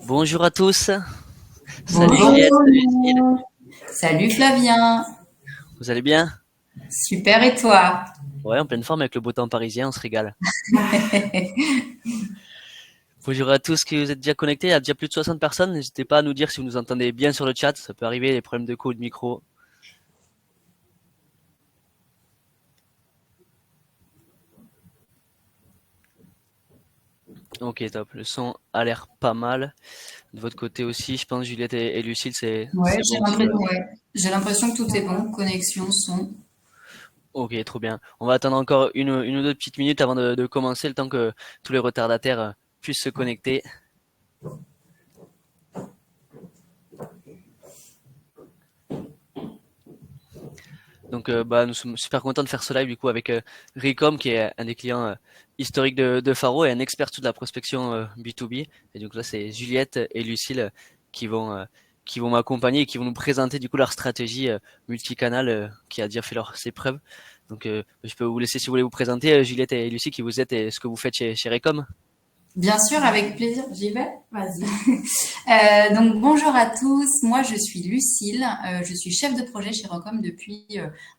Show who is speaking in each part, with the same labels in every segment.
Speaker 1: Bonjour à tous. Salut Juliette,
Speaker 2: Bonjour.
Speaker 1: salut Cécile.
Speaker 2: Salut Flavien.
Speaker 1: Vous allez bien?
Speaker 2: Super et toi?
Speaker 1: Ouais, en pleine forme avec le beau temps parisien, on se régale. Bonjour à tous qui vous êtes déjà connectés. Il y a déjà plus de 60 personnes. N'hésitez pas à nous dire si vous nous entendez bien sur le chat. Ça peut arriver, les problèmes de co ou de micro. Ok, top. Le son a l'air pas mal. De votre côté aussi, je pense Juliette et Lucille,
Speaker 2: Ouais,
Speaker 1: c'est bon aussi.
Speaker 2: j'ai l'impression que tout est bon. Connexion, son.
Speaker 1: Ok, trop bien. On va attendre encore une ou deux petites minutes avant de commencer, le temps que tous les retardataires puissent se connecter. Donc, nous sommes super contents de faire ce live du coup avec Ricom, qui est un des clients historiques de Faro et un expert de la prospection B2B. Et donc là, c'est Juliette et Lucille qui vont euh, qui vont m'accompagner et qui vont nous présenter du coup leur stratégie multicanal qui a déjà fait ses preuves. Donc, je peux vous laisser si vous voulez vous présenter, Juliette et Lucie, qui vous êtes et ce que vous faites chez Ricom.
Speaker 2: Bien sûr, avec plaisir. J'y vais. Vas-y. Donc bonjour à tous. Moi, je suis Lucille. Je suis chef de projet chez Rocom depuis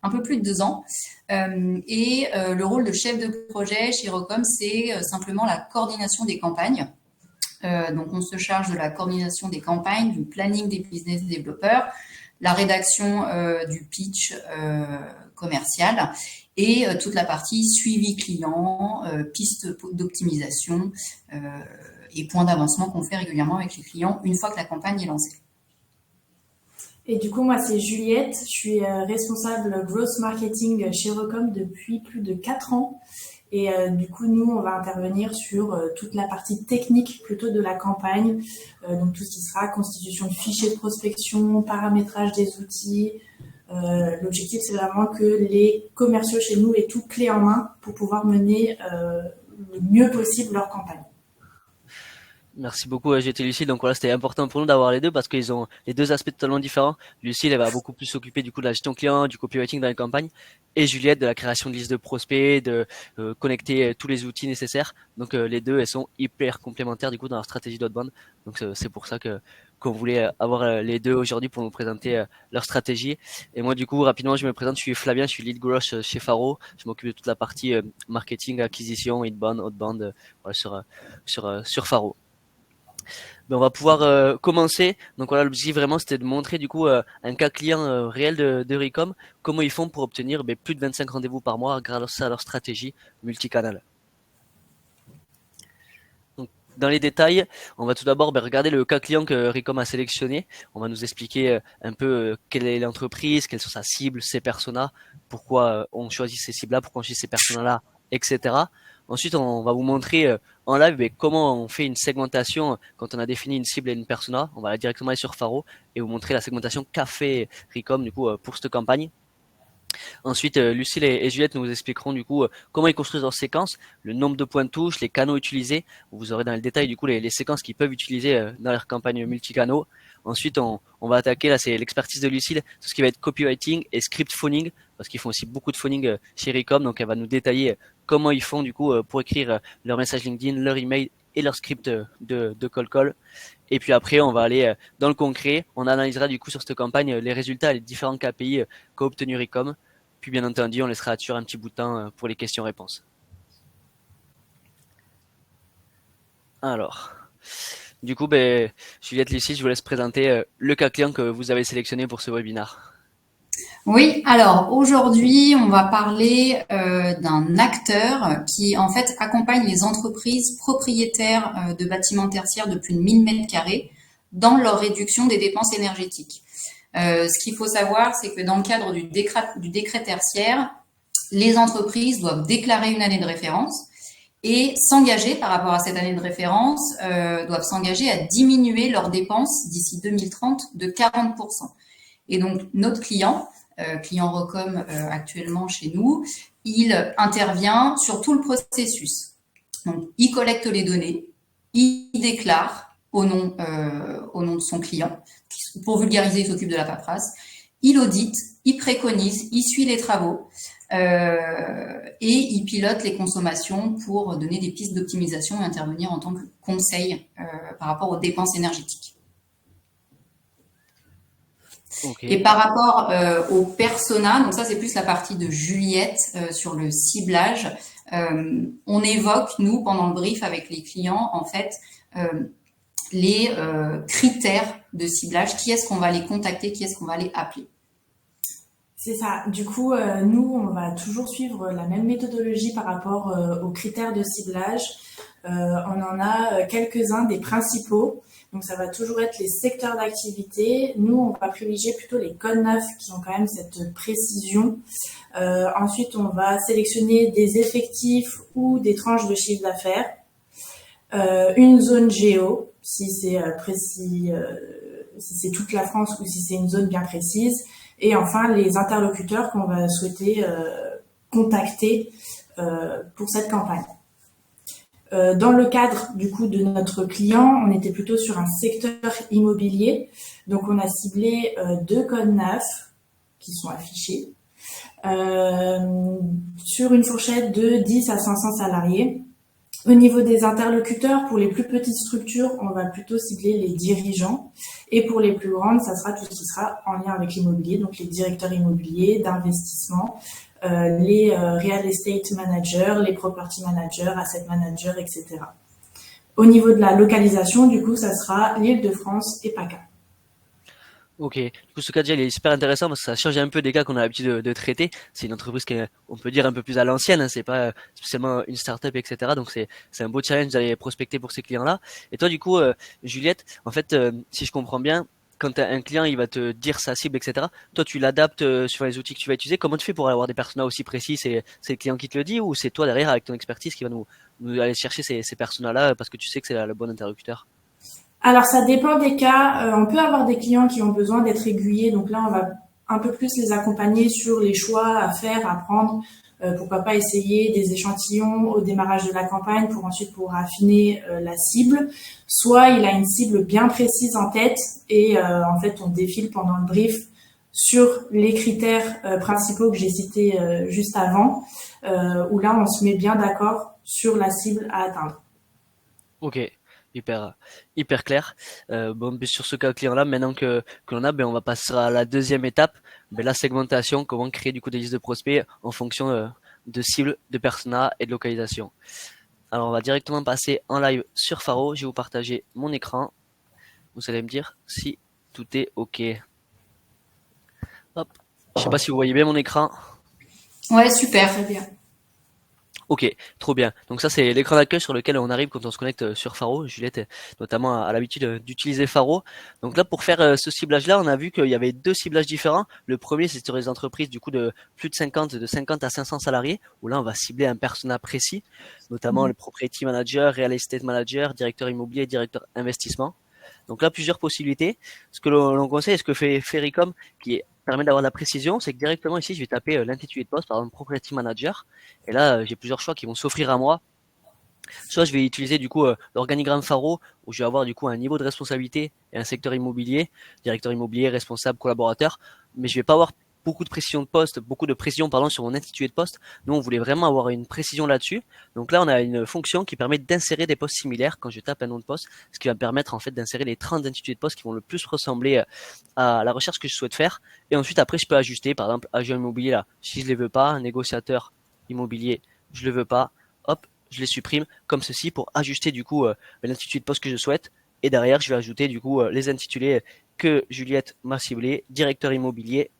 Speaker 2: un peu plus de 2 ans. Le rôle de chef de projet chez Rocom, c'est simplement la coordination des campagnes. Donc, on se charge de la coordination des campagnes, du planning des business développeurs, la rédaction du pitch commercial et toute la partie suivi client, piste d'optimisation et points d'avancement qu'on fait régulièrement avec les clients une fois que la campagne est lancée.
Speaker 3: Et du coup, moi, c'est Juliette. Je suis responsable growth marketing chez Recom depuis plus de 4 ans. Et du coup, nous, on va intervenir sur toute la partie technique plutôt de la campagne. Donc, tout ce qui sera constitution de fichiers de prospection, paramétrage des outils. L'objectif, c'est vraiment que les commerciaux chez nous aient tout clé en main pour pouvoir mener le mieux possible leur campagne.
Speaker 1: Merci beaucoup, j'étais Lucille. Donc voilà, c'était important pour nous d'avoir les deux parce qu'ils ont les deux aspects totalement différents. Lucille, elle va beaucoup plus s'occuper du coup de la gestion client, du copywriting dans les campagnes, et Juliette de la création de listes de prospects, de connecter tous les outils nécessaires. Donc les deux, elles sont hyper complémentaires du coup dans leur stratégie d'outbound. Donc c'est pour ça que qu'on voulait avoir les deux aujourd'hui pour nous présenter leur stratégie. Et moi du coup, rapidement, je me présente. Je suis Flavien, je suis lead growth chez Faro. Je m'occupe de toute la partie marketing, acquisition, inbound, outbound, voilà, sur Faro. Ben, on va pouvoir commencer. Donc voilà, l'objectif vraiment c'était de montrer du coup un cas client réel de Recom, comment ils font pour obtenir plus de 25 rendez-vous par mois grâce à leur stratégie multicanal. Donc, dans les détails, on va tout d'abord regarder le cas client que Recom a sélectionné. On va nous expliquer un peu quelle est l'entreprise, quelles sont sa cible, ses personas, pourquoi on choisit ces cibles-là, pourquoi on choisit ces personas-là, etc. Ensuite, on va vous montrer en live comment on fait une segmentation quand on a défini une cible et une persona. On va directement aller sur Faro et vous montrer la segmentation qu'a fait Recom du coup pour cette campagne. Ensuite, Lucille et Juliette nous expliqueront du coup comment ils construisent leurs séquences, le nombre de points de touche, les canaux utilisés. Vous aurez dans le détail du coup les séquences qu'ils peuvent utiliser dans leur campagne multicanaux. Ensuite, on va attaquer, là c'est l'expertise de Lucille, tout ce qui va être copywriting et script phoning, parce qu'ils font aussi beaucoup de phoning chez Recom, donc elle va nous détailler comment ils font du coup pour écrire leur message LinkedIn, leur email et leur script de call. Et puis après, on va aller dans le concret. On analysera du coup sur cette campagne les résultats, les différents KPI qu'a obtenu Recom. Puis bien entendu, on laissera sur un petit bout de temps pour les questions-réponses. Alors, du coup, Juliette, Lucie, je vous laisse présenter le cas client que vous avez sélectionné pour ce webinaire.
Speaker 2: Oui, alors aujourd'hui, on va parler d'un acteur qui en fait accompagne les entreprises propriétaires de bâtiments tertiaires de plus de 1000 mètres carrés dans leur réduction des dépenses énergétiques. Ce qu'il faut savoir, c'est que dans le cadre du décret tertiaire, les entreprises doivent déclarer une année de référence et s'engager par rapport à cette année de référence, doivent s'engager à diminuer leurs dépenses d'ici 2030 de 40%. Et donc, notre client Recom actuellement chez nous, il intervient sur tout le processus. Donc, il collecte les données, il déclare au nom de son client. Pour vulgariser, il s'occupe de la paperasse. il audite, il préconise, il suit les travaux et il pilote les consommations pour donner des pistes d'optimisation et intervenir en tant que conseil par rapport aux dépenses énergétiques.
Speaker 1: Ok.
Speaker 2: Et par rapport au persona, donc ça c'est plus la partie de Juliette sur le ciblage. On évoque, nous, pendant le brief avec les clients, en fait, les critères de ciblage. Qui est-ce qu'on va aller contacter, qui est-ce qu'on va aller appeler.
Speaker 3: C'est ça. Du coup, nous, on va toujours suivre la même méthodologie par rapport aux critères de ciblage. On en a quelques-uns des principaux. Donc, ça va toujours être les secteurs d'activité. Nous, on va privilégier plutôt les codes neufs qui ont quand même cette précision. Ensuite, on va sélectionner des effectifs ou des tranches de chiffre d'affaires. Une zone géo, si c'est précis, si c'est toute la France ou si c'est une zone bien précise. Et enfin, les interlocuteurs qu'on va souhaiter contacter pour cette campagne. Dans le cadre du coup de notre client, on était plutôt sur un secteur immobilier. Donc, on a ciblé 2 codes neufs qui sont affichés sur une fourchette de 10 à 500 salariés. Au niveau des interlocuteurs, pour les plus petites structures, on va plutôt cibler les dirigeants. Et pour les plus grandes, ça sera tout ce qui sera en lien avec l'immobilier, donc les directeurs immobiliers, d'investissement, les real estate managers, les property managers, asset managers, etc. Au niveau de la localisation, du coup, ça sera l'Île-de-France et PACA.
Speaker 1: Ok. Du coup, ce cas déjà, il est super intéressant parce que ça change un peu des cas qu'on a l'habitude de traiter. C'est une entreprise qui est, on peut dire, un peu plus à l'ancienne, hein. C'est pas spécialement une start-up, etc. Donc, c'est un beau challenge d'aller prospecter pour ces clients-là. Et toi, du coup, Juliette, en fait, si je comprends bien, quand un client, il va te dire sa cible, etc. Toi, tu l'adaptes sur les outils que tu vas utiliser. Comment tu fais pour avoir des personas aussi précis? C'est le client qui te le dit ou c'est toi derrière avec ton expertise qui va nous aller chercher ces personas-là parce que tu sais que c'est le bon interlocuteur?
Speaker 3: Alors, ça dépend des cas. On peut avoir des clients qui ont besoin d'être aiguillés. Donc là, on va un peu plus les accompagner sur les choix à faire, à prendre. Pourquoi pas essayer des échantillons au démarrage de la campagne pour ensuite pour affiner la cible. Soit il a une cible bien précise en tête et en fait, on défile pendant le brief sur les critères principaux que j'ai cités juste avant, où là, on se met bien d'accord sur la cible à atteindre.
Speaker 1: Ok, hyper clair. Bon, ben, sur ce cas client-là, maintenant que l'on a, ben, on va passer à la deuxième étape, ben, la segmentation, comment créer du coup des listes de prospects en fonction de cibles, de personas et de localisation. Alors, on va directement passer en live sur Faro. Je vais vous partager mon écran. Vous allez me dire si tout est ok. Hop. Je sais pas si vous voyez bien mon écran.
Speaker 2: Ouais, super.
Speaker 3: Très bien.
Speaker 1: Ok, trop bien. Donc ça c'est l'écran d'accueil sur lequel on arrive quand on se connecte sur Faro. Juliette notamment a l'habitude d'utiliser Faro. Donc là pour faire ce ciblage-là, on a vu qu'il y avait 2 ciblages différents. Le premier c'est sur les entreprises du coup de plus de 50 à 500 salariés, où là on va cibler un persona précis, notamment le property manager, real estate manager, directeur immobilier, directeur investissement. Donc là, plusieurs possibilités. Ce que l'on conseille, et ce que fait Fericom, qui permet d'avoir de la précision, c'est que directement ici, je vais taper l'intitulé de poste, par exemple Property Manager. Et là, j'ai plusieurs choix qui vont s'offrir à moi. Soit je vais utiliser du coup l'organigramme Faro, où je vais avoir du coup un niveau de responsabilité et un secteur immobilier, directeur immobilier, responsable, collaborateur, mais je vais pas avoir beaucoup de précision de poste, beaucoup de précision pardon sur mon intitulé de poste. Nous on voulait vraiment avoir une précision là-dessus. Donc là on a une fonction qui permet d'insérer des postes similaires quand je tape un nom de poste, ce qui va me permettre en fait d'insérer les 30 intitulés de poste qui vont le plus ressembler à la recherche que je souhaite faire. Et ensuite après je peux ajuster, par exemple agent immobilier là, si je les veux pas, négociateur immobilier, je le veux pas, hop, je les supprime comme ceci pour ajuster du coup l'intitulé de poste que je souhaite. Et derrière, je vais ajouter du coup les intitulés que Juliette m'a ciblé, directeur immobilier.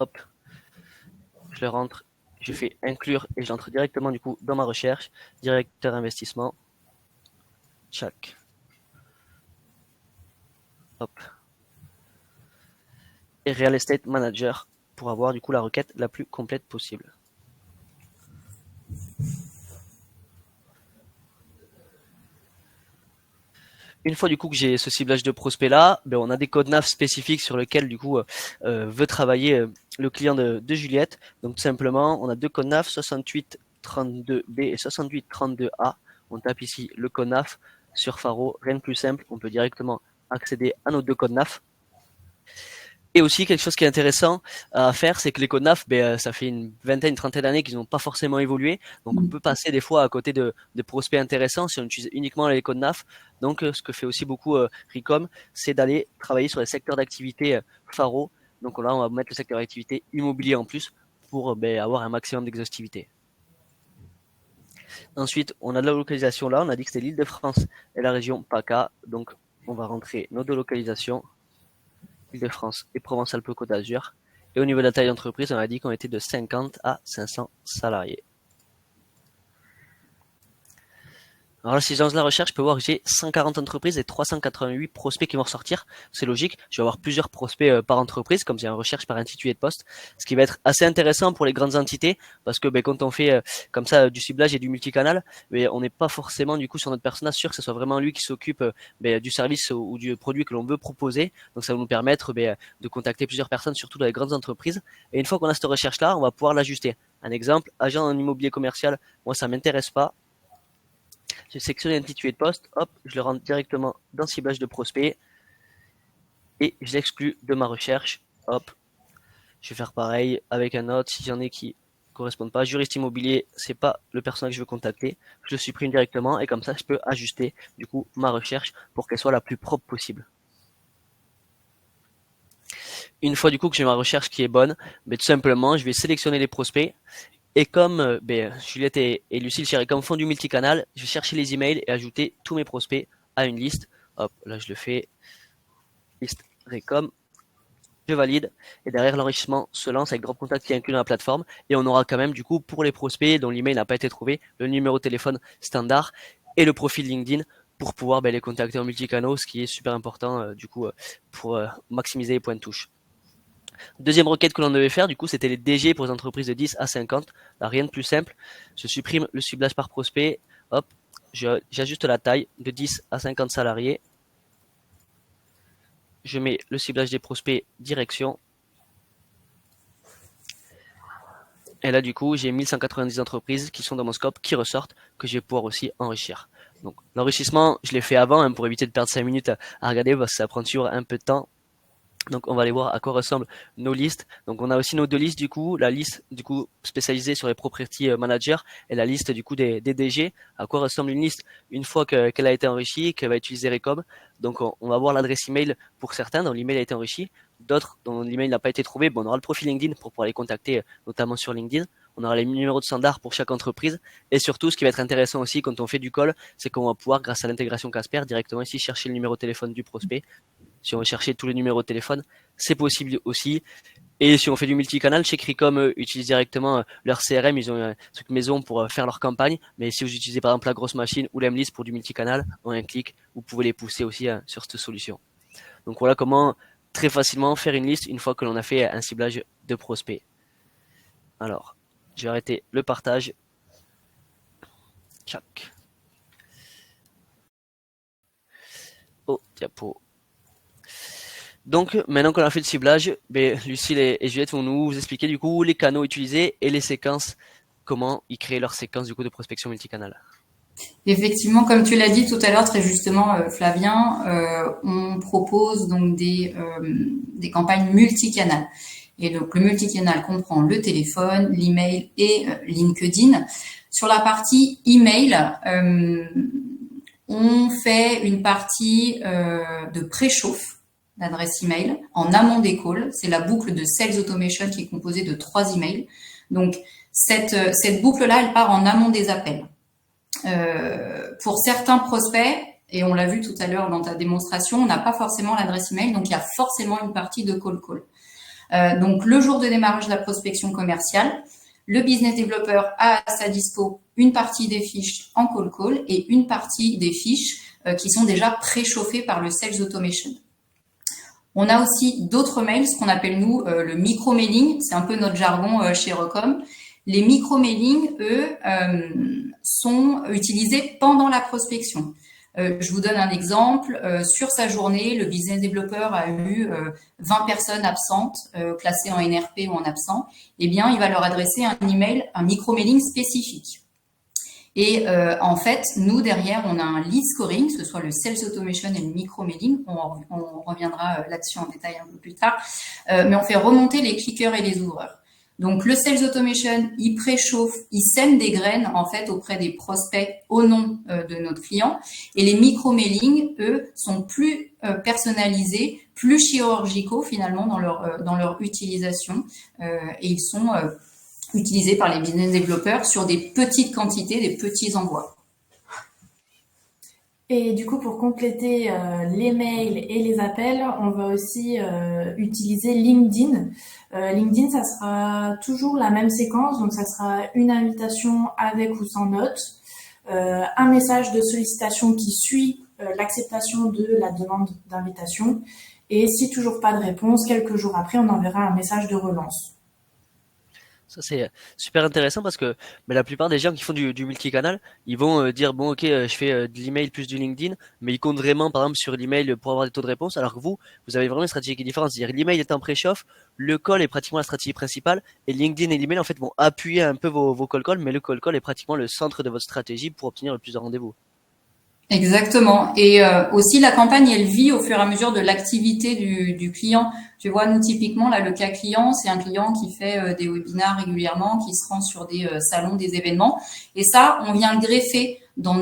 Speaker 1: Hop, je le rentre, je fais inclure et je l'entre directement du coup dans ma recherche. Directeur investissement, check. Hop. Et real estate manager pour avoir du coup la requête la plus complète possible. Une fois du coup que j'ai ce ciblage de prospect là, ben, on a des codes NAF spécifiques sur lesquels du coup veut travailler le client de Juliette. Donc tout simplement, on a 2 codes NAF, 6832B et 6832A. On tape ici le code NAF sur Faro, rien de plus simple, on peut directement accéder à nos 2 codes NAF. Et aussi, quelque chose qui est intéressant à faire, c'est que les codes NAF, ça fait une vingtaine, une trentaine d'années qu'ils n'ont pas forcément évolué. Donc, on peut passer des fois à côté de prospects intéressants si on utilise uniquement les codes NAF. Donc, ce que fait aussi beaucoup Ricom, c'est d'aller travailler sur les secteurs d'activité pharo. Donc là, on va mettre le secteur d'activité immobilier en plus pour avoir un maximum d'exhaustivité. Ensuite, on a de la localisation là. On a dit que c'était l'Île-de-France et la région PACA. Donc, on va rentrer nos deux localisations. Île-de-France et Provence-Alpes-Côte d'Azur. Et au niveau de la taille d'entreprise, on a dit qu'on était de 50 à 500 salariés. Alors là, si je lance la recherche, je peux voir que j'ai 140 entreprises et 388 prospects qui vont ressortir. C'est logique, je vais avoir plusieurs prospects par entreprise, comme j'ai une recherche par intitulé de poste, ce qui va être assez intéressant pour les grandes entités, parce que quand on fait comme ça du ciblage et du multicanal, on n'est pas forcément du coup sur notre persona sûr que ce soit vraiment lui qui s'occupe du service ou du produit que l'on veut proposer. Donc ça va nous permettre de contacter plusieurs personnes, surtout dans les grandes entreprises. Et une fois qu'on a cette recherche-là, on va pouvoir l'ajuster. Un exemple, agent en immobilier commercial, moi ça m'intéresse pas. Je sélectionne l'intitulé de poste, hop, je le rentre directement dans ciblage de prospect et je l'exclus de ma recherche. Hop, je vais faire pareil avec un autre si j'en ai qui correspondent pas. Juriste immobilier, c'est pas le personnage que je veux contacter. Je le supprime directement et comme ça, je peux ajuster du coup ma recherche pour qu'elle soit la plus propre possible. Une fois du coup que j'ai ma recherche qui est bonne, tout simplement, je vais sélectionner les prospects. Et comme Juliette et Lucille chez Recom font du multicanal, je vais chercher les emails et ajouter tous mes prospects à une liste. Hop, là je le fais. Liste Recom. Je valide. Et derrière, l'enrichissement se lance avec Dropcontact qui est inclus dans la plateforme. Et on aura quand même, du coup, pour les prospects dont l'email n'a pas été trouvé, le numéro de téléphone standard et le profil LinkedIn pour pouvoir les contacter en multicanaux, ce qui est super important, du coup, pour maximiser les points de touche. Deuxième requête que l'on devait faire, du coup, c'était les DG pour les entreprises de 10 à 50. Là, rien de plus simple. Je supprime le ciblage par prospect. Hop, j'ajuste la taille de 10 à 50 salariés. Je mets le ciblage des prospects direction. Et là, du coup, j'ai 1190 entreprises qui sont dans mon scope, qui ressortent, que je vais pouvoir aussi enrichir. Donc, l'enrichissement, je l'ai fait avant, pour éviter de perdre 5 minutes à regarder, parce que ça prend toujours un peu de temps. Donc on va aller voir à quoi ressemblent nos listes. Donc on a aussi nos deux listes du coup, la liste du coup spécialisée sur les property managers et la liste du coup des DG. À quoi ressemble une liste une fois qu'elle a été enrichie, qu'elle va utiliser Recom. Donc on va voir l'adresse email pour certains dont l'email a été enrichi, d'autres dont l'email n'a pas été trouvé. On aura le profil LinkedIn pour pouvoir les contacter notamment sur LinkedIn. On aura les numéros de standard pour chaque entreprise. Et surtout, ce qui va être intéressant aussi quand on fait du call, c'est qu'on va pouvoir, grâce à l'intégration Casper, directement ici chercher le numéro de téléphone du prospect. Si on veut chercher tous les numéros de téléphone, c'est possible aussi. Et si on fait du multicanal, chez Cricom utilise directement leur CRM, ils ont un truc maison pour faire leur campagne. Mais si vous utilisez par exemple la grosse machine ou l'Emlist pour du multicanal, en un clic, vous pouvez les pousser aussi sur cette solution. Donc voilà comment très facilement faire une liste une fois que l'on a fait un ciblage de prospects. Alors, je vais arrêter le partage. Tchac. Oh, diapo. Donc, maintenant qu'on a fait le ciblage, Lucille et Juliette vont nous expliquer du coup les canaux utilisés et les séquences, comment ils créent leurs séquences du coup de prospection multicanal.
Speaker 2: Effectivement, comme tu l'as dit tout à l'heure très justement, Flavien, on propose donc des campagnes multicanales. Et donc le multicanal comprend le téléphone, l'email et LinkedIn. Sur la partie email, on fait une partie de préchauffe d'adresse email en amont des calls. C'est la boucle de Sales Automation qui est composée de 3 emails. Donc cette boucle-là, elle part en amont des appels. Pour certains prospects, et on l'a vu tout à l'heure dans ta démonstration, on n'a pas forcément l'adresse email, donc il y a forcément une partie de call. Donc le jour de démarrage de la prospection commerciale, le business developer a à sa dispo une partie des fiches en call et une partie des fiches qui sont déjà préchauffées par le Sales Automation. On a aussi d'autres mails, ce qu'on appelle nous le micro-mailing, c'est un peu notre jargon chez Recom. Les micro-mailings, eux, sont utilisés pendant la prospection. Je vous donne un exemple. Sur sa journée, le business developer a eu 20 personnes absentes, classées en NRP ou en absent. Eh bien, il va leur adresser un email, un micro-mailing spécifique. Et en fait, nous derrière, on a un lead scoring, que ce soit le sales automation et le micro-mailing. On reviendra là-dessus en détail un peu plus tard. Mais on fait remonter les cliqueurs et les ouvreurs. Donc le sales automation, il préchauffe, il sème des graines en fait auprès des prospects au nom de notre client. Et les micro-mailings, eux, sont plus personnalisés, plus chirurgicaux finalement dans leur utilisation. Et ils sont utilisés par les business développeurs sur des petites quantités, des petits envois.
Speaker 3: Et du coup, pour compléter les mails et les appels, on va aussi utiliser LinkedIn. LinkedIn, ça sera toujours la même séquence, donc ça sera une invitation avec ou sans note, un message de sollicitation qui suit l'acceptation de la demande d'invitation, et si toujours pas de réponse, quelques jours après, on enverra un message de relance.
Speaker 1: Ça c'est super intéressant parce que la plupart des gens qui font du multicanal, ils vont dire bon ok je fais de l'email plus du LinkedIn, mais ils comptent vraiment par exemple sur l'email pour avoir des taux de réponse, alors que vous avez vraiment une stratégie qui est différente, c'est-à-dire l'email est en préchauffe, le call est pratiquement la stratégie principale, et LinkedIn et l'email en fait vont appuyer un peu vos call calls, mais le call call est pratiquement le centre de votre stratégie pour obtenir le plus de rendez-vous.
Speaker 2: Exactement. Et aussi, la campagne, elle vit au fur et à mesure de l'activité du client. Tu vois, nous, typiquement, là, le cas client, c'est un client qui fait des webinars régulièrement, qui se rend sur des salons, des événements. Et ça, on vient le greffer dans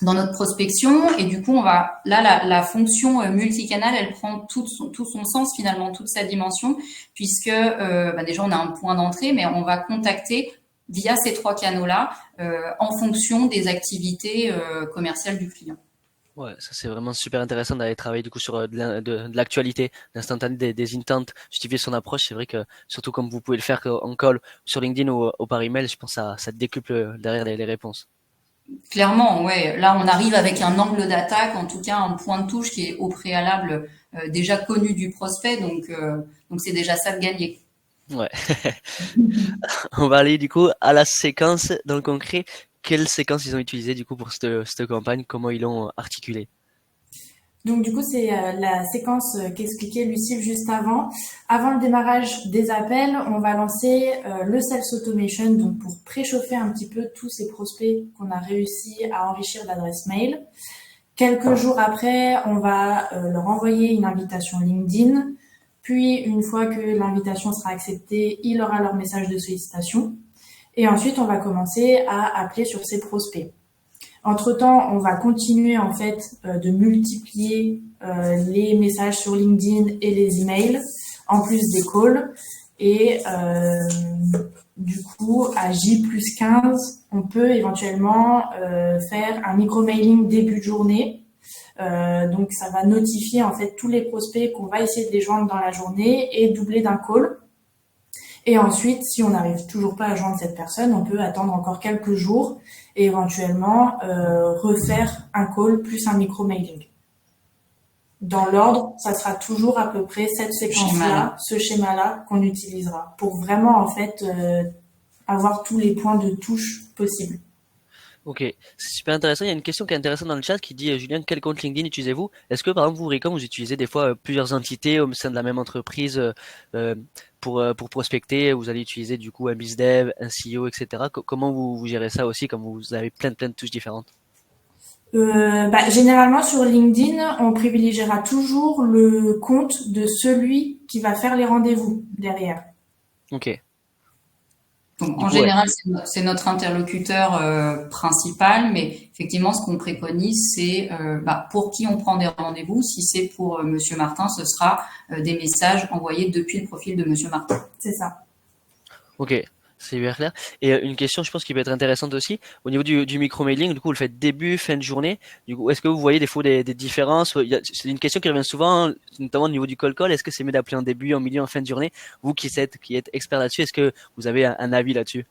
Speaker 2: notre prospection. Et du coup, on va là, la fonction multicanal, elle prend tout son sens, finalement, toute sa dimension, puisque déjà, on a un point d'entrée, mais on va contacter via ces trois canaux-là, en fonction des activités commerciales du client.
Speaker 1: Ouais, ça c'est vraiment super intéressant d'aller travailler du coup sur de l'actualité, l'instantané, des intents, justifier son approche. C'est vrai que surtout comme vous pouvez le faire en call sur LinkedIn ou par email, je pense que ça décuple derrière les réponses.
Speaker 2: Clairement, ouais. Là, on arrive avec un angle d'attaque, en tout cas un point de touche qui est au préalable déjà connu du prospect, donc c'est déjà ça de gagner.
Speaker 1: Ouais. On va aller du coup à la séquence dans le concret. Quelle séquence ils ont utilisé du coup pour cette campagne? Comment ils l'ont articulée?
Speaker 3: Donc du coup, c'est la séquence qu'expliquait Lucille juste avant. Avant le démarrage des appels, on va lancer le Sales Automation, donc pour préchauffer un petit peu tous ces prospects qu'on a réussi à enrichir d'adresses mail. Quelques jours après, on va leur envoyer une invitation LinkedIn. Puis, une fois que l'invitation sera acceptée, il aura leur message de sollicitation. Et ensuite, on va commencer à appeler sur ces prospects. Entre-temps, on va continuer en fait de multiplier les messages sur LinkedIn et les emails, en plus des calls. Et du coup, à J+15, on peut éventuellement faire un micro-mailing début de journée. Donc, ça va notifier en fait tous les prospects qu'on va essayer de les joindre dans la journée et doubler d'un call. Et ensuite, si on n'arrive toujours pas à joindre cette personne, on peut attendre encore quelques jours et éventuellement refaire un call plus un micro-mailing. Dans l'ordre, ça sera toujours à peu près cette séquence-là, ce schéma-là qu'on utilisera pour vraiment en fait avoir tous les points de touche possibles.
Speaker 1: Ok, c'est super intéressant. Il y a une question qui est intéressante dans le chat qui dit Julien, quel compte LinkedIn utilisez-vous? Est-ce que par exemple vous, Ricom, vous utilisez des fois plusieurs entités au sein de la même entreprise pour prospecter? Vous allez utiliser du coup un BizDev, un CEO, etc. Comment vous gérez ça aussi comme vous avez plein de touches différentes?
Speaker 3: Généralement sur LinkedIn, on privilégiera toujours le compte de celui qui va faire les rendez-vous derrière.
Speaker 1: Ok.
Speaker 2: Donc, en général, c'est notre interlocuteur principal, mais effectivement, ce qu'on préconise, c'est pour qui on prend des rendez-vous. Si c'est pour Monsieur Martin, ce sera des messages envoyés depuis le profil de Monsieur Martin.
Speaker 3: C'est ça.
Speaker 1: Ok, c'est hyper clair. Et une question, je pense, qui peut être intéressante aussi, au niveau du micro-mailing, du coup, vous le faites début, fin de journée. Du coup, est-ce que vous voyez des fois des différences? C'est une question qui revient souvent, notamment au niveau du call call. Est-ce que c'est mieux d'appeler en début, en milieu, en fin de journée? Vous qui êtes expert là-dessus, est-ce que vous avez un avis là-dessus?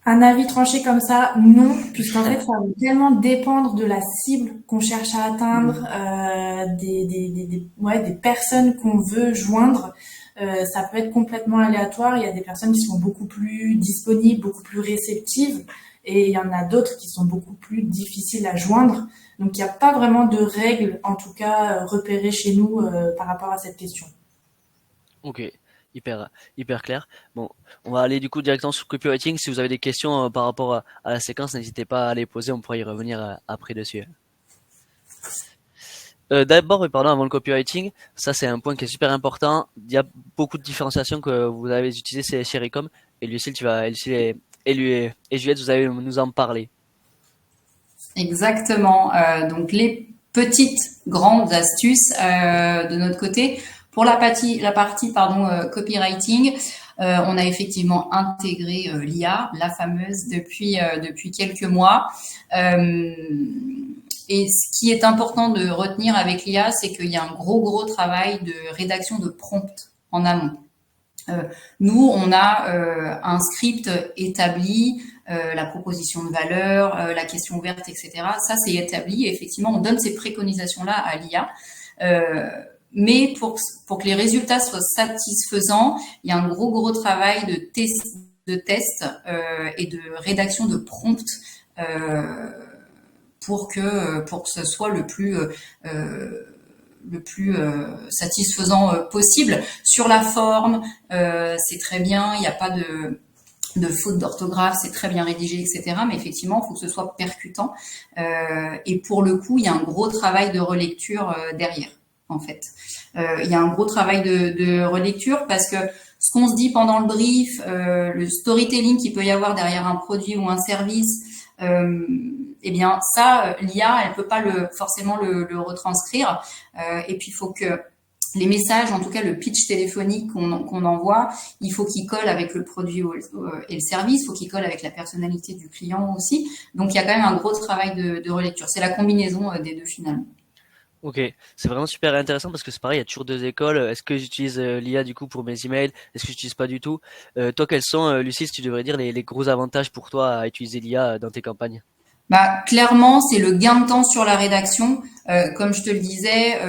Speaker 3: Un avis tranché comme ça, non, puisqu'en fait, ça va tellement dépendre de la cible qu'on cherche à atteindre, des personnes qu'on veut joindre. Ça peut être complètement aléatoire. Il y a des personnes qui sont beaucoup plus disponibles, beaucoup plus réceptives, et il y en a d'autres qui sont beaucoup plus difficiles à joindre. Donc, il n'y a pas vraiment de règles, en tout cas, repérées chez nous par rapport à cette question.
Speaker 1: Ok. hyper clair. Bon, on va aller du coup directement sur copywriting. Si vous avez des questions par rapport à la séquence, n'hésitez pas à les poser, on pourra y revenir après dessus. D'abord, pardon, avant le copywriting, ça c'est un point qui est super important. Il y a beaucoup de différenciations que vous avez utilisées chez Recom. Et Lucille, et Juliette, vous allez nous en parler.
Speaker 2: Exactement. Donc les petites grandes astuces de notre côté. Pour la partie copywriting, on a effectivement intégré l'IA, la fameuse, depuis quelques mois. Et ce qui est important de retenir avec l'IA, c'est qu'il y a un gros travail de rédaction de prompt en amont. Nous, on a un script établi, la proposition de valeur, la question ouverte, etc. Ça, c'est établi. Et effectivement, on donne ces préconisations-là à l'IA. Mais pour que les résultats soient satisfaisants, il y a un gros travail de test et de rédaction de prompt pour que ce soit le plus satisfaisant possible. Sur la forme, c'est très bien, il n'y a pas de faute d'orthographe, c'est très bien rédigé, etc. Mais effectivement, il faut que ce soit percutant. Et pour le coup, il y a un gros travail de relecture derrière, en fait. Il y a un gros travail de relecture parce que ce qu'on se dit pendant le brief, le storytelling qu'il peut y avoir derrière un produit ou un service, eh bien ça, l'IA, elle peut pas forcément le retranscrire. Et puis il faut que les messages, en tout cas le pitch téléphonique qu'on envoie, il faut qu'il colle avec le produit et le service, il faut qu'il colle avec la personnalité du client aussi. Donc il y a quand même un gros travail de relecture. C'est la combinaison des deux finalement.
Speaker 1: Ok, c'est vraiment super intéressant parce que c'est pareil, il y a toujours deux écoles. Est-ce que j'utilise l'IA du coup pour mes emails? Est-ce que j'utilise pas du tout? Toi, quels sont, Lucie, si tu devrais dire les gros avantages pour toi à utiliser l'IA dans tes campagnes?
Speaker 2: Bah, clairement, c'est le gain de temps sur la rédaction. Comme je te le disais,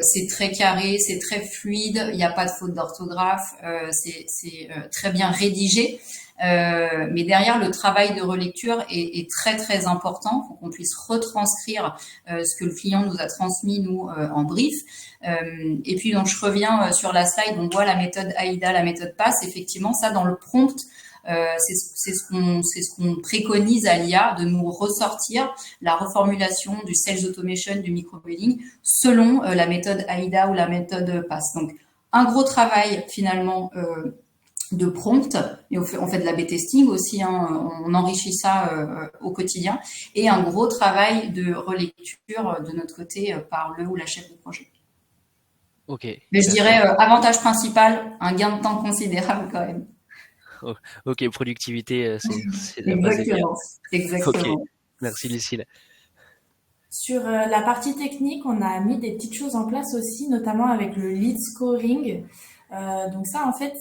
Speaker 2: c'est très carré, c'est très fluide, il n'y a pas de faute d'orthographe, c'est très bien rédigé. Mais derrière, le travail de relecture est très important. Il faut qu'on puisse retranscrire ce que le client nous a transmis, nous, en brief. Et puis, donc, je reviens sur la slide, on voit la méthode AIDA, la méthode PASS. Effectivement, ça, dans le prompt, c'est ce qu'on préconise à l'IA, de nous ressortir la reformulation du sales automation, du microblading, selon la méthode AIDA ou la méthode PASS. Donc, un gros travail finalement de prompt, et on fait de l'A/B testing aussi, hein, on enrichit ça au quotidien, et un gros travail de relecture de notre côté par le ou la chef de projet.
Speaker 1: Ok.
Speaker 2: Mais je dirais avantage principal, un gain de temps considérable quand même.
Speaker 1: Ok, productivité, c'est la base des biens.
Speaker 2: Exactement.
Speaker 1: Ok, merci Lucille.
Speaker 3: Sur la partie technique, on a mis des petites choses en place aussi, notamment avec le lead scoring. Donc ça, en fait,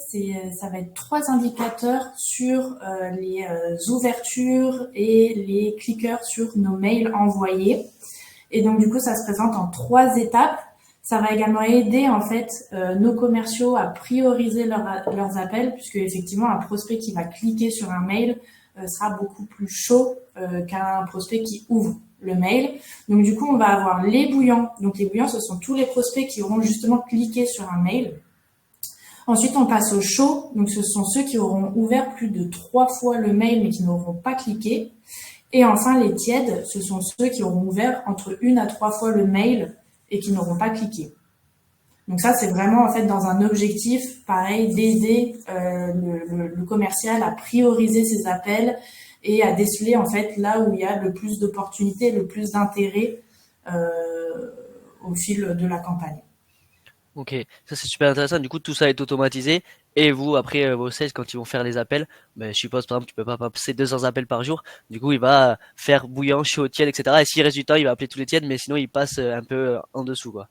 Speaker 3: ça va être 3 indicateurs sur les ouvertures et les cliqueurs sur nos mails envoyés. Et donc, du coup, ça se présente en 3 étapes. Ça va également aider, en fait, nos commerciaux à prioriser leurs appels, puisque effectivement, un prospect qui va cliquer sur un mail sera beaucoup plus chaud qu'un prospect qui ouvre le mail. Donc, du coup, on va avoir les bouillants. Donc, les bouillants, ce sont tous les prospects qui auront justement cliqué sur un mail. Ensuite, on passe au chaud. Donc, ce sont ceux qui auront ouvert plus de 3 fois le mail, mais qui n'auront pas cliqué. Et enfin, les tièdes, ce sont ceux qui auront ouvert entre 1 à 3 fois le mail et qui n'auront pas cliqué. Donc ça, c'est vraiment en fait dans un objectif, pareil, d'aider le commercial à prioriser ses appels et à déceler en fait là où il y a le plus d'opportunités, le plus d'intérêt au fil de la campagne.
Speaker 1: Ok, ça c'est super intéressant. Du coup, tout ça est automatisé. Et vous, après vos sales, quand ils vont faire les appels, ben, je suppose par exemple, tu peux pas passer 200 appels par jour. Du coup, il va faire bouillant, chaud, tiède, etc. Et s'il reste du temps, il va appeler tous les tièdes, mais sinon, il passe un peu en dessous, quoi.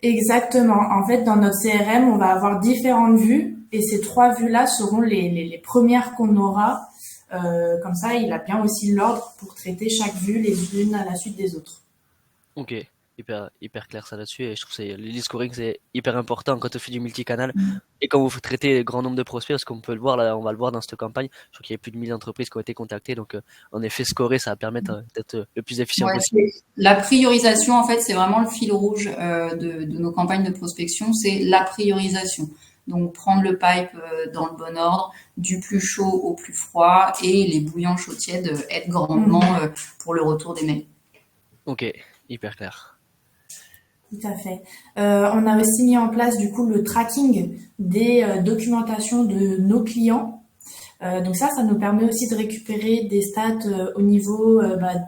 Speaker 3: Exactement. En fait, dans notre CRM, on va avoir différentes vues et ces 3 vues-là seront les premières qu'on aura. Comme ça, il a bien aussi l'ordre pour traiter chaque vue les unes à la suite des autres.
Speaker 1: Ok, hyper clair ça là-dessus. Et je trouve que le lead scoring, c'est hyper important quand on fait du multicanal. Et quand vous traitez un grand nombre de prospects, parce qu'on peut le voir, là, on va le voir dans cette campagne, je crois qu'il y a plus de 1000 entreprises qui ont été contactées. Donc, en effet, scorer, ça va permettre d'être le plus efficient
Speaker 2: Ouais,
Speaker 1: possible.
Speaker 2: la priorisation, en fait, c'est vraiment le fil rouge de nos campagnes de prospection, c'est la priorisation. Donc prendre le pipe dans le bon ordre, du plus chaud au plus froid, et les bouillants chauds tièdes aident grandement pour le retour des mails.
Speaker 1: Ok, hyper clair.
Speaker 3: Tout à fait. On a aussi mis en place du coup le tracking des documentations de nos clients. Donc ça nous permet aussi de récupérer des stats au niveau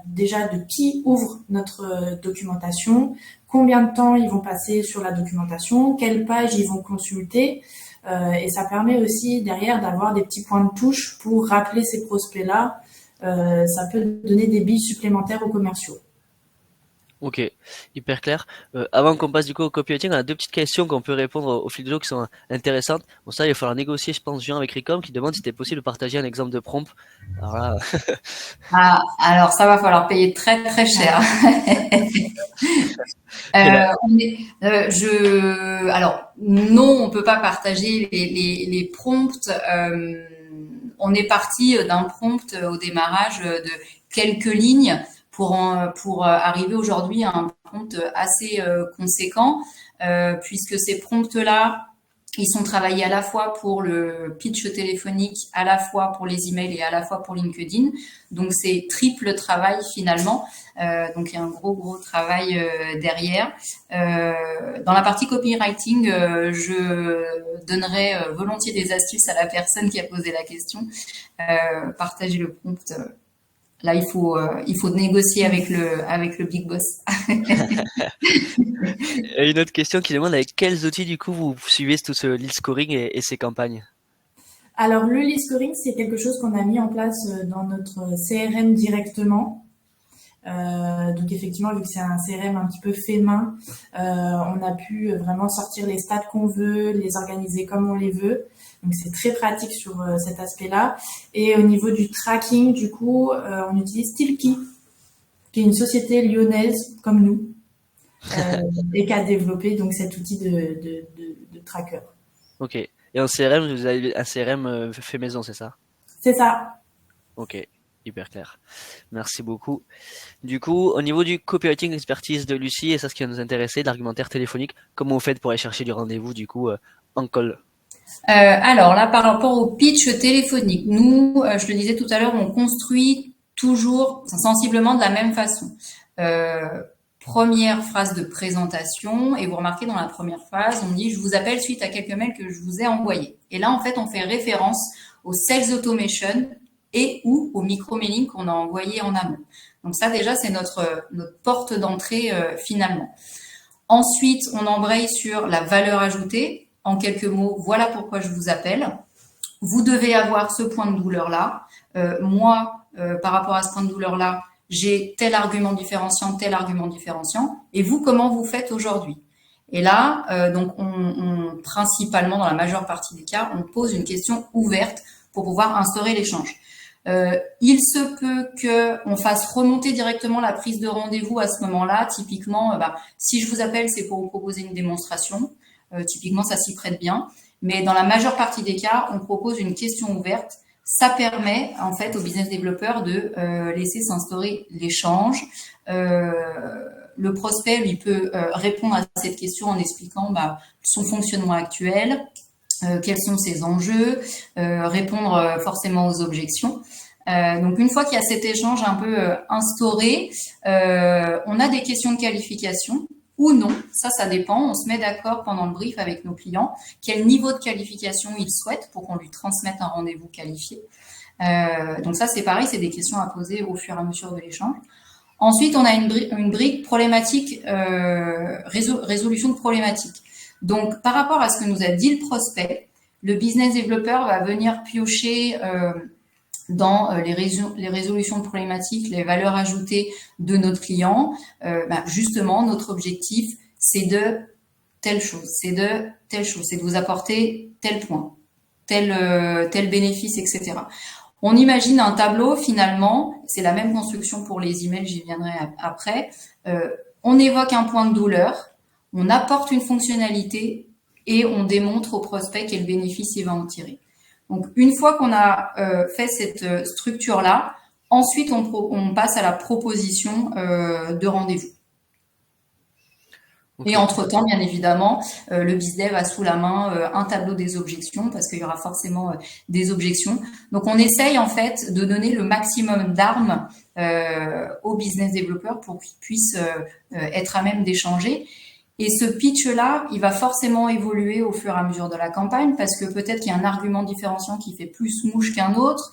Speaker 3: déjà de qui ouvre notre documentation, combien de temps ils vont passer sur la documentation, quelle page ils vont consulter, et ça permet aussi derrière d'avoir des petits points de touche pour rappeler ces prospects-là. Ça peut donner des billes supplémentaires aux commerciaux.
Speaker 1: Ok, hyper clair. Avant qu'on passe du coup au copywriting, on a deux petites questions qu'on peut répondre au fil de l'eau qui sont intéressantes. Bon, ça, il va falloir négocier, je pense, Jean avec Ricom qui demande si c'était possible de partager un exemple de prompt. Alors là,
Speaker 2: Ah, alors ça va falloir payer très très cher.
Speaker 1: c'est là.
Speaker 2: Alors non, on peut pas partager les prompts. On est parti d'un prompt au démarrage de quelques lignes pour arriver aujourd'hui à un prompt assez conséquent, puisque ces prompts-là, ils sont travaillés à la fois pour le pitch téléphonique, à la fois pour les emails et à la fois pour LinkedIn. Donc c'est triple travail finalement. Donc il y a un gros travail derrière. Dans la partie copywriting, je donnerai volontiers des astuces à la personne qui a posé la question. Partager le prompt. Là, il faut négocier avec le big boss.
Speaker 1: Et une autre question qui demande avec quels outils du coup vous suivez tout ce lead scoring et ces campagnes.
Speaker 3: Alors le lead scoring, c'est quelque chose qu'on a mis en place dans notre CRM directement. Donc effectivement, vu que c'est un CRM un petit peu fait main, on a pu vraiment sortir les stats qu'on veut, les organiser comme on les veut. Donc c'est très pratique sur cet aspect-là. Et au niveau du tracking, du coup, on utilise Stilkey, qui est une société lyonnaise comme nous, et qui a développé donc cet outil de tracker.
Speaker 1: Ok. Et en CRM, vous avez un CRM fait maison, c'est ça?
Speaker 3: C'est ça.
Speaker 1: Ok, hyper clair. Merci beaucoup. Du coup, au niveau du copywriting expertise de Lucie, et ça ce qui va nous intéresser, l'argumentaire téléphonique, comment vous faites pour aller chercher du rendez-vous du coup en call?
Speaker 2: Alors là, par rapport au pitch téléphonique, nous, je le disais tout à l'heure, on construit toujours sensiblement de la même façon. Euh, Première phrase de présentation, et vous remarquez dans la première phrase, on dit je vous appelle suite à quelques mails que je vous ai envoyés. Et là, en fait, on fait référence au sales automation et ou au micro-mailing qu'on a envoyé en amont. Donc ça, déjà, c'est notre porte d'entrée finalement. Ensuite, on embraye sur la valeur ajoutée. En quelques mots, voilà pourquoi je vous appelle. Vous devez avoir ce point de douleur-là. Moi, par rapport à ce point de douleur-là, j'ai tel argument différenciant, tel argument différenciant. Et vous, comment vous faites aujourd'hui? Et là, donc, principalement dans la majeure partie des cas, on pose une question ouverte pour pouvoir instaurer l'échange. Il se peut qu'on fasse remonter directement la prise de rendez-vous à ce moment-là. Typiquement, si je vous appelle, c'est pour vous proposer une démonstration. Typiquement, ça s'y prête bien. Mais dans la majeure partie des cas, on propose une question ouverte. Ça permet en fait aux business développeurs de laisser s'instaurer l'échange. Le prospect, lui, peut répondre à cette question en expliquant son fonctionnement actuel, quels sont ses enjeux, répondre forcément aux objections. Donc une fois qu'il y a cet échange un peu instauré, on a des questions de qualification ou non, ça dépend, on se met d'accord pendant le brief avec nos clients, quel niveau de qualification ils souhaitent pour qu'on lui transmette un rendez-vous qualifié. Donc ça c'est pareil, c'est des questions à poser au fur et à mesure de l'échange. Ensuite, on a une brique problématique, résolution de problématiques. Donc, par rapport à ce que nous a dit le prospect, le business développeur va venir piocher dans les résolutions de problématiques, les valeurs ajoutées de notre client. Justement, notre objectif, c'est de telle chose, c'est de vous apporter tel point, tel bénéfice, etc. On imagine un tableau, finalement, c'est la même construction pour les emails, j'y viendrai après. On évoque un point de douleur, on apporte une fonctionnalité et on démontre au prospect quel bénéfice il va en tirer. Donc, une fois qu'on a fait cette structure-là, ensuite on passe à la proposition de rendez-vous.
Speaker 1: Ok.
Speaker 2: Et entre-temps, bien évidemment, le BizDev a sous la main un tableau des objections parce qu'il y aura forcément des objections. Donc, on essaye en fait de donner le maximum d'armes aux business développeurs pour qu'ils puissent être à même d'échanger. Et ce pitch-là, il va forcément évoluer au fur et à mesure de la campagne parce que peut-être qu'il y a un argument différenciant qui fait plus mouche qu'un autre.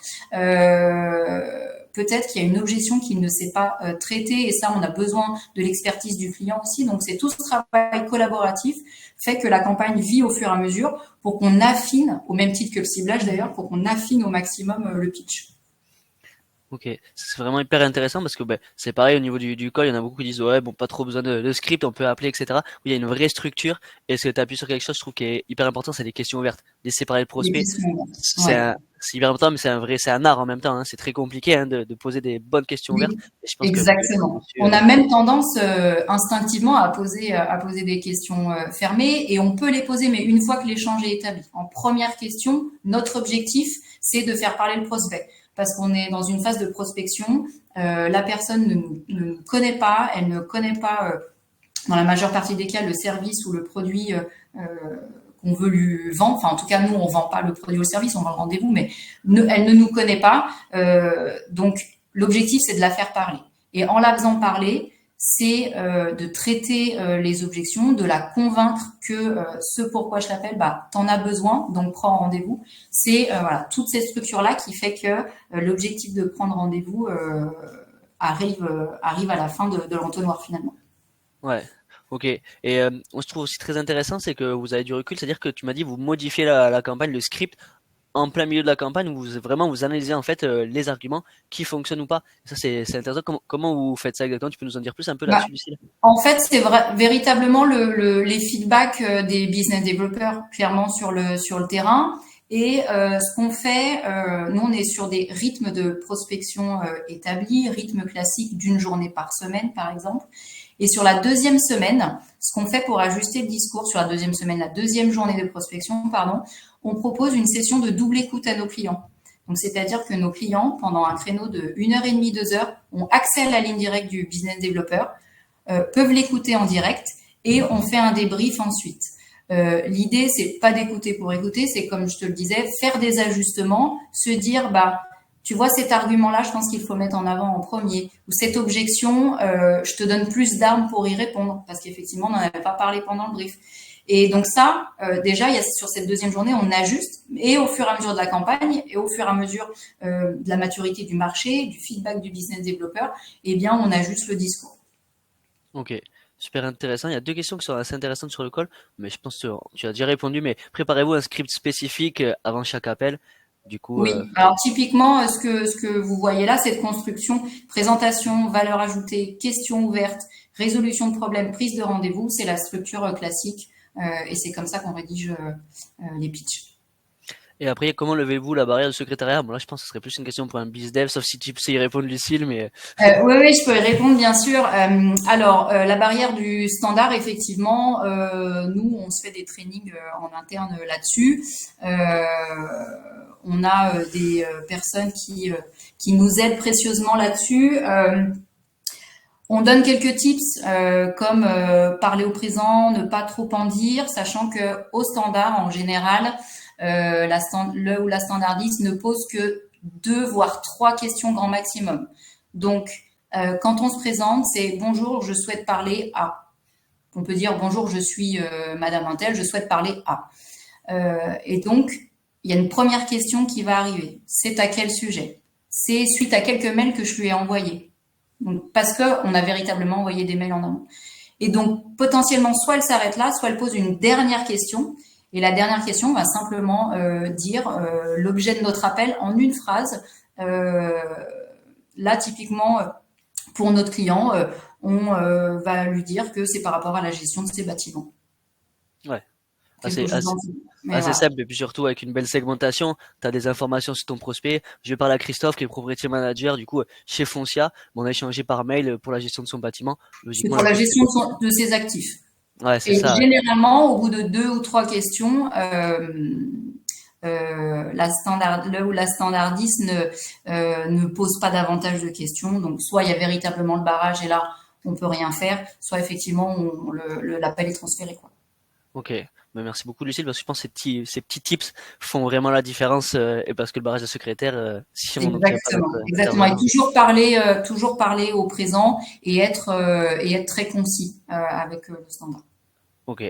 Speaker 2: Peut-être qu'il y a une objection qu'il ne sait pas traiter et ça, on a besoin de l'expertise du client aussi. Donc, c'est tout ce travail collaboratif fait que la campagne vit au fur et à mesure pour qu'on affine, au même titre que le ciblage d'ailleurs, pour qu'on affine au maximum le pitch.
Speaker 1: Ok, c'est vraiment hyper intéressant parce que ben, c'est pareil au niveau du call, il y en a beaucoup qui disent ouais bon pas trop besoin de script, on peut appeler etc. Où il y a une vraie structure et ce que tu appuies sur quelque chose je trouve qui est hyper important, c'est les questions ouvertes. Laisser parler le
Speaker 2: Les
Speaker 1: prospect,
Speaker 2: questions ouvertes.
Speaker 1: c'est
Speaker 2: Ouais.
Speaker 1: un, c'est hyper important mais c'est un art en même temps, hein. C'est très compliqué hein, de poser des bonnes questions ouvertes.
Speaker 2: Oui,
Speaker 1: Et je pense que
Speaker 2: exactement.
Speaker 1: monsieur,
Speaker 2: On a même tendance instinctivement à poser des questions fermées et on peut les poser, mais une fois que l'échange est établi. En première question, notre objectif, c'est de faire parler le prospect parce qu'on est dans une phase de prospection. La personne ne nous connaît pas, elle ne connaît pas dans la majeure partie des cas le service ou le produit qu'on veut lui vendre. Enfin, en tout cas, nous, on vend pas le produit ou le service, on vend le rendez-vous, mais elle ne nous connaît pas. Donc, l'objectif, c'est de la faire parler. Et en la faisant parler, c'est de traiter les objections, de la convaincre que ce pourquoi je l'appelle, bah, t'en as besoin, donc prends rendez-vous. C'est voilà, toute cette structure-là qui fait que l'objectif de prendre rendez-vous arrive à la fin de l'entonnoir finalement.
Speaker 1: ouais, ok. Et on se trouve aussi très intéressant, c'est que vous avez du recul, c'est-à-dire que tu m'as dit vous modifiez la campagne, le script en plein milieu de la campagne où vous vraiment vous analysez en fait les arguments qui fonctionnent ou pas. Ça c'est intéressant. Comment vous faites ça exactement? Tu peux nous en dire plus un peu
Speaker 2: Bah,
Speaker 1: là-dessus, Lucille?
Speaker 2: en fait, c'est véritablement les feedbacks des business développeurs clairement sur le terrain. Et ce qu'on fait, nous on est sur des rythmes de prospection établis, rythme classique d'une journée par semaine par exemple. Et sur la deuxième semaine, ce qu'on fait pour ajuster le discours sur la deuxième semaine, la deuxième journée de prospection, pardon, on propose une session de double écoute à nos clients. Donc, c'est-à-dire que nos clients, pendant un créneau de 1 heure et demie, 2 heures, ont accès à la ligne directe du business développeur, peuvent l'écouter en direct et on fait un débrief ensuite. L'idée, c'est pas d'écouter pour écouter, c'est comme je te le disais, faire des ajustements, se dire, bah, tu vois cet argument-là, je pense qu'il faut mettre en avant en premier. Ou cette objection, je te donne plus d'armes pour y répondre, parce qu'effectivement, on n'en avait pas parlé pendant le brief. Et donc ça, déjà, il y a, sur cette deuxième journée, on ajuste, et au fur et à mesure de la campagne, et au fur et à mesure de la maturité du marché, du feedback du business développeur, eh bien, on ajuste le discours.
Speaker 1: Ok, super intéressant. Il y a deux questions qui sont assez intéressantes sur le call, mais je pense que tu as déjà répondu. Mais préparez-vous un script spécifique avant chaque appel. Du coup,
Speaker 2: Oui, alors typiquement, ce que vous voyez là, cette construction, présentation, valeur ajoutée, questions ouvertes, résolution de problèmes, prise de rendez-vous, c'est la structure classique et c'est comme ça qu'on rédige les pitchs.
Speaker 1: et après, comment levez-vous la barrière du secrétariat? Bon là, je pense que ce serait plus une question pour un bizdev, sauf si tu sais y répondre, Lucille, mais
Speaker 2: Oui, oui, je peux y répondre, bien sûr. La barrière du standard, effectivement, nous, on se fait des trainings en interne là-dessus. On a des personnes qui nous aident précieusement là-dessus. On donne quelques tips comme parler au présent, ne pas trop en dire, sachant que au standard, en général, le ou la standardiste ne pose que 2 voire 3 questions grand maximum. Donc, quand on se présente, c'est bonjour, je souhaite parler à. On peut dire bonjour, je suis Madame Intel, je souhaite parler à. Et donc, il y a une première question qui va arriver. C'est à quel sujet? C'est suite à quelques mails que je lui ai envoyés. Donc, parce que on a véritablement envoyé des mails en amont. Et donc, potentiellement, soit elle s'arrête là, soit elle pose une dernière question. Et la dernière question va simplement dire l'objet de notre appel en une phrase. Euh, Là, typiquement, pour notre client, on va lui dire que c'est par rapport à la gestion de ses bâtiments.
Speaker 1: ouais,
Speaker 2: Quelque
Speaker 1: assez,
Speaker 2: chose
Speaker 1: assez,
Speaker 2: dans ce- Mais
Speaker 1: assez
Speaker 2: voilà.
Speaker 1: simple. Et puis surtout avec une belle segmentation, tu as des informations sur ton prospect. Je vais parler à Christophe, qui est propriétaire manager, du coup, chez Foncia. On a échangé par mail pour la gestion de son bâtiment.
Speaker 2: C'est
Speaker 1: Logiquement,
Speaker 2: pour
Speaker 1: la
Speaker 2: la
Speaker 1: question.
Speaker 2: gestion de ses actifs.
Speaker 1: Ouais, c'est
Speaker 2: Et
Speaker 1: ça. Ouais.
Speaker 2: généralement, au bout de 2 ou 3 questions, le ou la standardiste ne pose pas davantage de questions. Donc, soit il y a véritablement le barrage et là, on peut rien faire, soit effectivement l'appel est transféré, quoi.
Speaker 1: Ok, ben, merci beaucoup Lucille, parce que je pense que ces petits tips font vraiment la différence, et parce que le barrage de secrétaire, si on n'obtient pas
Speaker 2: Exactement,
Speaker 1: notre
Speaker 2: exactement. Et
Speaker 1: intervenant.
Speaker 2: toujours parler au présent et être très concis avec le standard.
Speaker 1: Ok,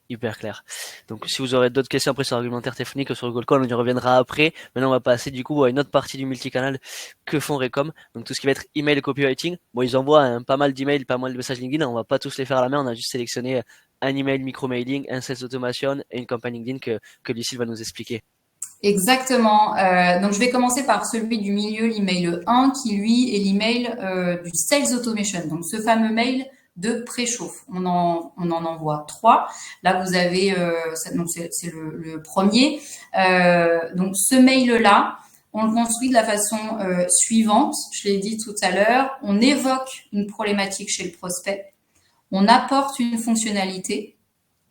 Speaker 1: hyper clair. Donc si vous aurez d'autres questions après sur l'argumentaire téléphonique ou sur le Gold Call, on y reviendra après. Maintenant, on va passer du coup à une autre partie du multicanal que font Recom. Donc tout ce qui va être email et copywriting. Bon, ils envoient pas mal d'emails, pas mal de messages LinkedIn. On va pas tous les faire à la main. On a juste sélectionné un email micro-mailing, un sales automation et une campagne LinkedIn que Lucille va nous expliquer.
Speaker 2: Exactement. Donc, je vais commencer par celui du milieu, l'email 1, qui lui est l'email du Sales Automation. Donc, ce fameux mail de préchauffe. On en envoie 3. Là, vous avez, donc c'est le premier. Donc, ce mail-là, on le construit de la façon suivante. Je l'ai dit tout à l'heure. On évoque une problématique chez le prospect. On apporte une fonctionnalité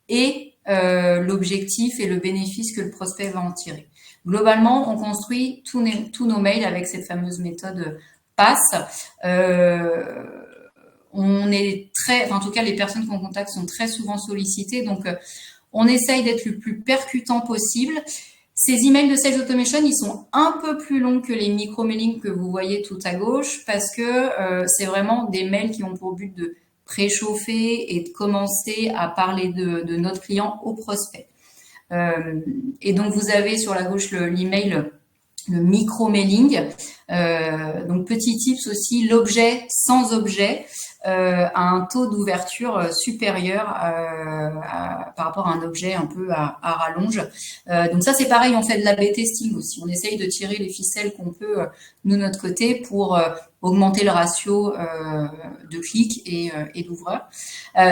Speaker 2: et l'objectif et le bénéfice que le prospect va en tirer. Globalement, on construit tous nos mails avec cette fameuse méthode PASS. En tout cas, les personnes qu'on contacte sont très souvent sollicitées, donc on essaye d'être le plus percutant possible. Ces emails de Sales Automation, ils sont un peu plus longs que les micro-mailings que vous voyez tout à gauche parce que c'est vraiment des mails qui ont pour but de préchauffer et de commencer à parler de notre client au prospect. Et donc, vous avez sur la gauche l'email, le micro-mailing. Donc, petit tips aussi, l'objet sans objet a un taux d'ouverture supérieur par rapport à un objet un peu à rallonge. Donc ça, c'est pareil, on fait de l'A/B testing aussi. On essaye de tirer les ficelles qu'on peut, nous, de notre côté, pour augmenter le ratio de clics et d'ouvreurs.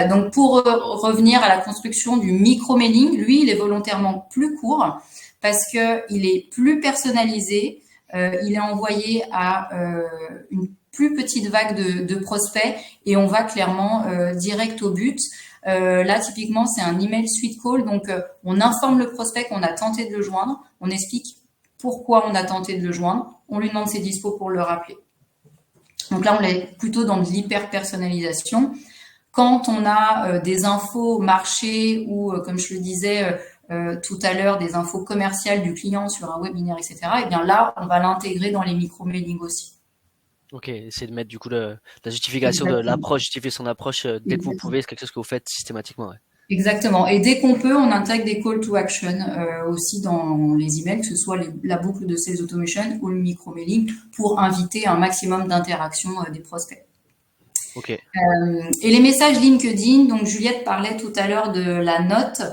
Speaker 2: Donc, pour revenir à la construction du micro-mailing, lui, il est volontairement plus court parce qu'il est plus personnalisé. Il est envoyé à une plus petite vague de prospects et on va clairement direct au but. Là, typiquement, c'est un email suite call. Donc, on informe le prospect qu'on a tenté de le joindre. On explique pourquoi on a tenté de le joindre. On lui demande ses dispos pour le rappeler. Donc là, on est plutôt dans de l'hyper-personnalisation. Quand on a des infos marché ou, comme je le disais tout à l'heure, des infos commerciales du client sur un webinaire, etc., et bien là, on va l'intégrer dans les micro-mailings aussi.
Speaker 1: Ok, essayez de mettre du coup la justification de
Speaker 2: Exactement.
Speaker 1: l'approche, justifier son approche dès que vous
Speaker 2: Exactement.
Speaker 1: pouvez, c'est quelque chose que vous faites systématiquement. Ouais.
Speaker 2: Exactement. Et dès qu'on peut, on intègre des call to action aussi dans les emails, que ce soit la boucle de sales automation ou le micro-mailing, pour inviter un maximum d'interaction des prospects.
Speaker 1: Ok.
Speaker 2: Et les messages LinkedIn, donc Juliette parlait tout à l'heure de la note.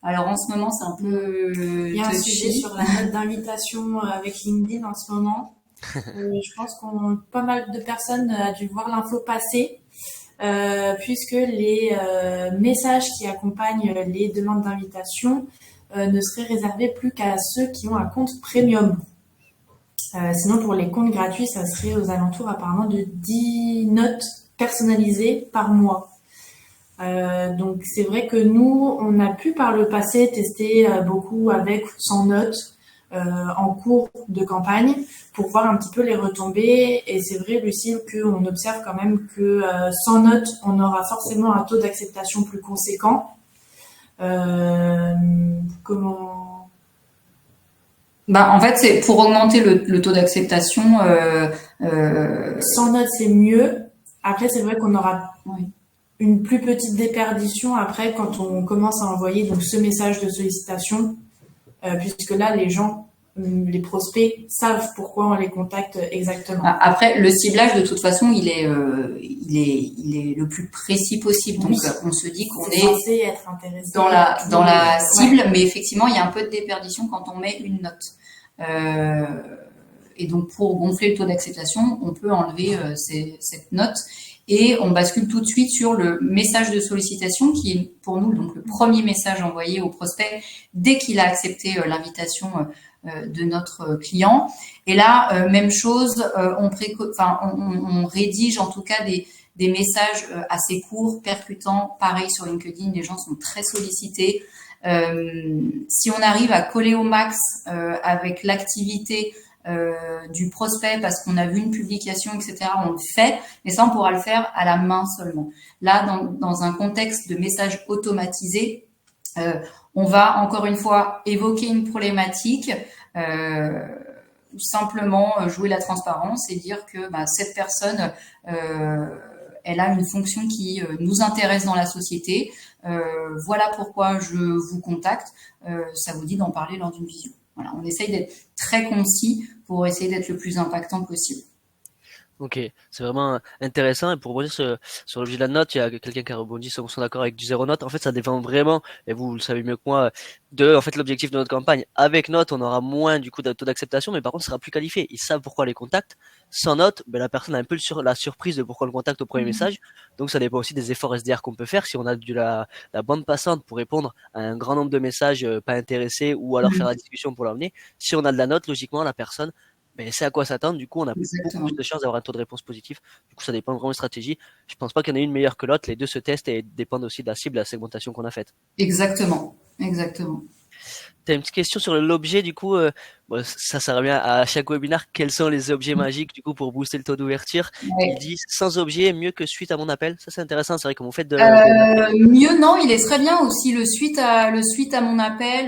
Speaker 2: Alors en ce moment, c'est un peu
Speaker 3: Il y a un
Speaker 2: touchy.
Speaker 3: sujet sur la note d'invitation avec LinkedIn en ce moment. Je pense qu'on pas mal de personnes a dû voir l'info passer, puisque les messages qui accompagnent les demandes d'invitation ne seraient réservés plus qu'à ceux qui ont un compte premium. Sinon, pour les comptes gratuits, ça serait aux alentours apparemment de 10 notes personnalisées par mois. Donc c'est vrai que nous, on a pu par le passé tester beaucoup avec ou sans notes en cours de campagne pour voir un petit peu les retombées. Et c'est vrai, Lucille, qu'on observe quand même que sans notes, on aura forcément un taux d'acceptation plus conséquent. Comment...
Speaker 2: En fait, c'est pour augmenter le taux d'acceptation.
Speaker 3: Sans notes, c'est mieux. Après, c'est vrai qu'on aura une plus petite déperdition après quand on commence à envoyer donc ce message de sollicitation, puisque là, les gens, les prospects savent pourquoi on les contacte exactement.
Speaker 2: Après, le ciblage, de toute façon, il est le plus précis possible. Donc, on se dit qu'on est
Speaker 3: censé être intéressé
Speaker 2: dans la cible, mais effectivement, il y a un peu de déperdition quand on met une note. Et donc, pour gonfler le taux d'acceptation, on peut enlever cette note et on bascule tout de suite sur le message de sollicitation qui est pour nous donc le premier message envoyé au prospect dès qu'il a accepté l'invitation de notre client. Et là, même chose, on rédige en tout cas des messages assez courts, percutants. Pareil sur LinkedIn, les gens sont très sollicités. Si on arrive à coller au max avec l'activité du prospect parce qu'on a vu une publication, etc. On le fait, mais ça, on pourra le faire à la main seulement. Là, dans un contexte de message automatisé, on va encore une fois évoquer une problématique, ou simplement jouer la transparence et dire que cette personne, elle a une fonction qui nous intéresse dans la société. Voilà pourquoi je vous contacte. Ça vous dit d'en parler lors d'une visio. Voilà, on essaye d'être très concis pour essayer d'être le plus impactant possible.
Speaker 1: Ok, c'est vraiment intéressant. Et pour rebondir sur l'objet de la note, il y a quelqu'un qui a rebondi sur son accord avec du zéro note. En fait, ça dépend vraiment, et vous le savez mieux que moi, de en fait l'objectif de notre campagne. Avec note, on aura moins du coup de taux d'acceptation, mais par contre, ce sera plus qualifié. Ils savent pourquoi on les contacte. Sans note, la personne a un peu la surprise de pourquoi on le contacte au premier message. Donc, ça dépend aussi des efforts SDR qu'on peut faire. Si on a la bande passante pour répondre à un grand nombre de messages pas intéressés ou alors faire la discussion pour l'emmener. Si on a de la note, logiquement, la personne c'est à quoi s'attendre. Du coup, on a beaucoup
Speaker 2: Exactement.
Speaker 1: plus de chances d'avoir un taux de réponse positif. Du coup, ça dépend vraiment de stratégie. Je pense pas qu'il y en ait une meilleure que l'autre. Les deux se testent et dépendent aussi de la cible, de la segmentation qu'on a faite.
Speaker 2: Exactement. Exactement.
Speaker 1: T'as une petite question sur l'objet, du coup, ça revient à chaque webinaire. Quels sont les objets magiques, du coup, pour booster le taux d'ouverture?
Speaker 2: Ouais.
Speaker 1: Ils disent sans objet, mieux que suite à mon appel. Ça, c'est intéressant. C'est vrai que vous faites
Speaker 2: Mieux, non, il est très bien aussi le suite à mon appel,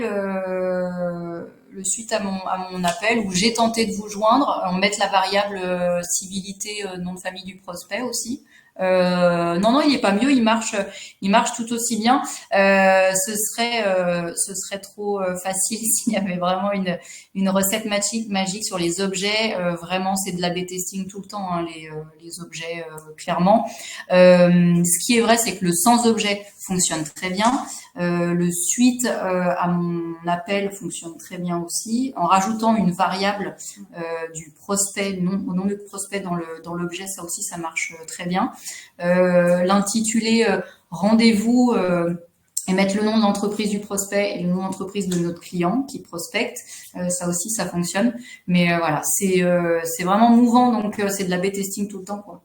Speaker 2: le suite à mon appel où j'ai tenté de vous joindre. On met la variable civilité, nom de famille du prospect aussi. Non, non, il est pas mieux, il marche tout aussi bien. Ce serait trop facile s'il y avait vraiment une recette magique sur les objets. Vraiment, c'est de l'A/B testing tout le temps, hein, les objets, clairement. Ce qui est vrai, c'est que le sans objet fonctionne très bien. Le suite à mon appel fonctionne très bien aussi. En rajoutant une variable du prospect, au nom du prospect dans l'objet, ça aussi, ça marche très bien. L'intitulé rendez-vous et mettre le nom de l'entreprise du prospect et le nom d'entreprise de notre client qui prospecte, ça aussi, ça fonctionne. Mais voilà, c'est vraiment mouvant, donc c'est de l'A/B testing tout le temps, quoi.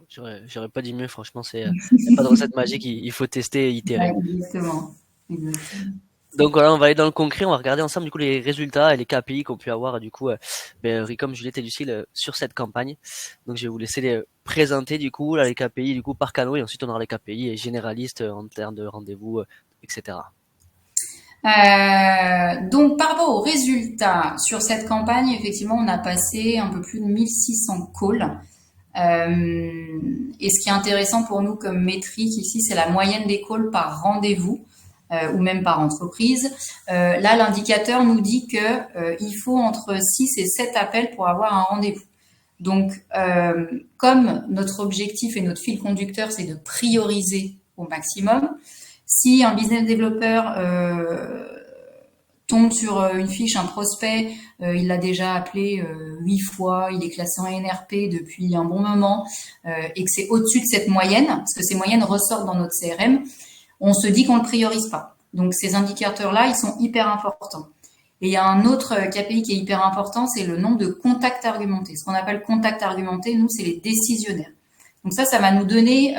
Speaker 1: J'aurais pas dit mieux, franchement, y a pas de recette magique, il faut tester et
Speaker 2: Ouais,
Speaker 1: itérer.
Speaker 2: exactement. Exactement.
Speaker 1: Donc voilà, on va aller dans le concret, on va regarder ensemble du coup les résultats et les KPI qu'on peut avoir du coup, Ricom, Juliette et Lucille sur cette campagne. Donc je vais vous laisser les présenter du coup là, les KPI du coup par canal et ensuite on aura les KPI généralistes en termes de rendez-vous, etc.
Speaker 2: Donc, par rapport aux résultats sur cette campagne, effectivement, on a passé un peu plus de 1600 calls. Et ce qui est intéressant pour nous comme métrique ici, c'est la moyenne des calls par rendez-vous ou même par entreprise. Là, l'indicateur nous dit que il faut entre 6 et 7 appels pour avoir un rendez-vous. Donc, comme notre objectif et notre fil conducteur, c'est de prioriser au maximum, si un business développeur tombe sur une fiche, un prospect, il l'a déjà appelé 8 fois, il est classé en NRP depuis un bon moment, et que c'est au-dessus de cette moyenne, parce que ces moyennes ressortent dans notre CRM, on se dit qu'on ne le priorise pas. Donc ces indicateurs-là, ils sont hyper importants. Et il y a un autre KPI qui est hyper important, c'est le nombre de contacts argumentés. Ce qu'on appelle contacts argumentés, nous, c'est les décisionnaires. Donc ça va nous donner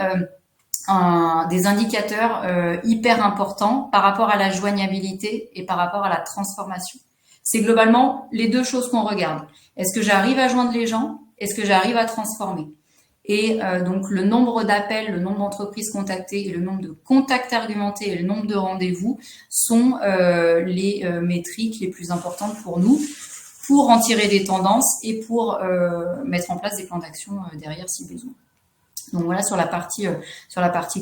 Speaker 2: des indicateurs hyper importants par rapport à la joignabilité et par rapport à la transformation. C'est globalement les deux choses qu'on regarde. Est-ce que j'arrive à joindre les gens? Est-ce que j'arrive à transformer? Et donc le nombre d'appels, le nombre d'entreprises contactées et le nombre de contacts argumentés et le nombre de rendez-vous sont les métriques les plus importantes pour nous, pour en tirer des tendances et pour mettre en place des plans d'action derrière si besoin. Donc voilà sur la partie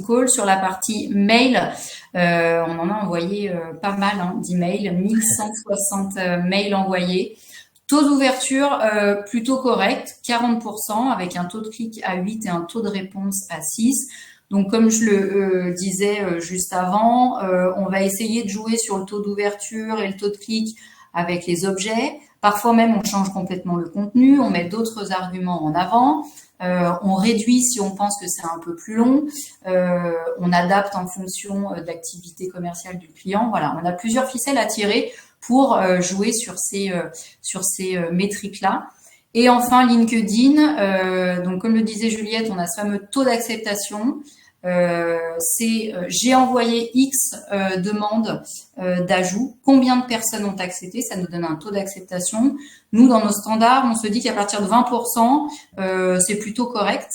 Speaker 2: call, sur la partie mail, on en a envoyé pas mal d'emails, 1160 mails envoyés. Taux d'ouverture plutôt correct, 40%, avec un taux de clic à 8 et un taux de réponse à 6. Donc comme je le disais juste avant, on va essayer de jouer sur le taux d'ouverture et le taux de clic avec les objets. Parfois même, on change complètement le contenu, on met d'autres arguments en avant. On réduit si on pense que c'est un peu plus long. On adapte en fonction de l'activité commerciale du client. Voilà, on a plusieurs ficelles à tirer pour jouer sur ces métriques-là. Et enfin, LinkedIn. Donc, comme le disait Juliette, on a ce fameux taux d'acceptation. c'est j'ai envoyé X demandes d'ajout, combien de personnes ont accepté, ça nous donne un taux d'acceptation. Nous, dans nos standards, on se dit qu'à partir de 20%, c'est plutôt correct.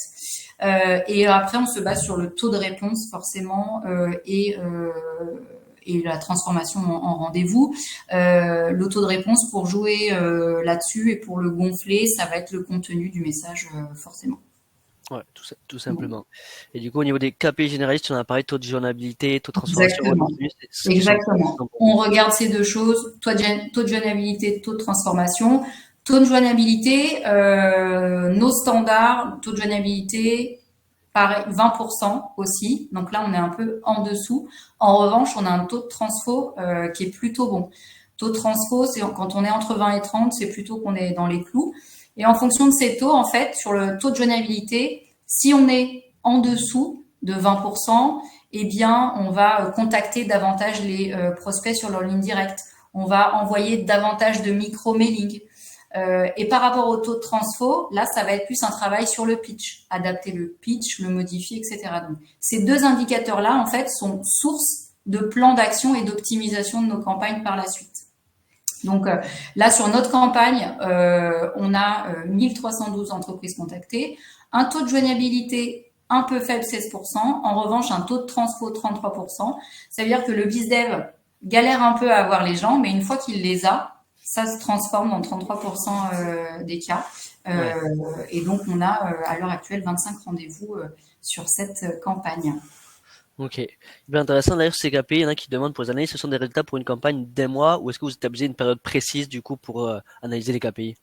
Speaker 2: Et après, on se base sur le taux de réponse forcément et la transformation en rendez-vous. Le taux de réponse pour jouer là-dessus et pour le gonfler, ça va être le contenu du message forcément.
Speaker 1: Ouais, tout simplement. Et du coup, au niveau des KPI généralistes, on a parlé taux de joignabilité, taux de transformation.
Speaker 2: Exactement. On regarde ces deux choses, taux de joignabilité, taux de transformation. Taux de joignabilité, nos standards, taux de joignabilité, pareil, 20% aussi. Donc là, on est un peu en dessous. En revanche, on a un taux de transfo qui est plutôt bon. Taux de transfo, c'est quand on est entre 20 et 30, c'est plutôt qu'on est dans les clous. Et en fonction de ces taux, en fait, sur le taux de joignabilité, si on est en dessous de 20%, eh bien, on va contacter davantage les prospects sur leur ligne directe. On va envoyer davantage de micro-mailing. Et par rapport au taux de transfo, là, ça va être plus un travail sur le pitch, adapter le pitch, le modifier, etc. Donc, ces deux indicateurs-là, en fait, sont source de plans d'action et d'optimisation de nos campagnes par la suite. Donc là, sur notre campagne, on a 1312 entreprises contactées, un taux de joignabilité un peu faible, 16%. En revanche, un taux de transfo, 33%. Ça veut dire que le BizDev galère un peu à avoir les gens, mais une fois qu'il les a, ça se transforme dans 33% des cas.
Speaker 1: Ouais.
Speaker 2: Et donc, on a à l'heure actuelle 25 rendez-vous sur cette campagne.
Speaker 1: Ok. Bien intéressant d'ailleurs ces KPI, il y en a qui demandent pour les analyses, ce sont des résultats pour une campagne d'un mois ou est-ce que vous établissez une période précise du coup pour analyser les KPI?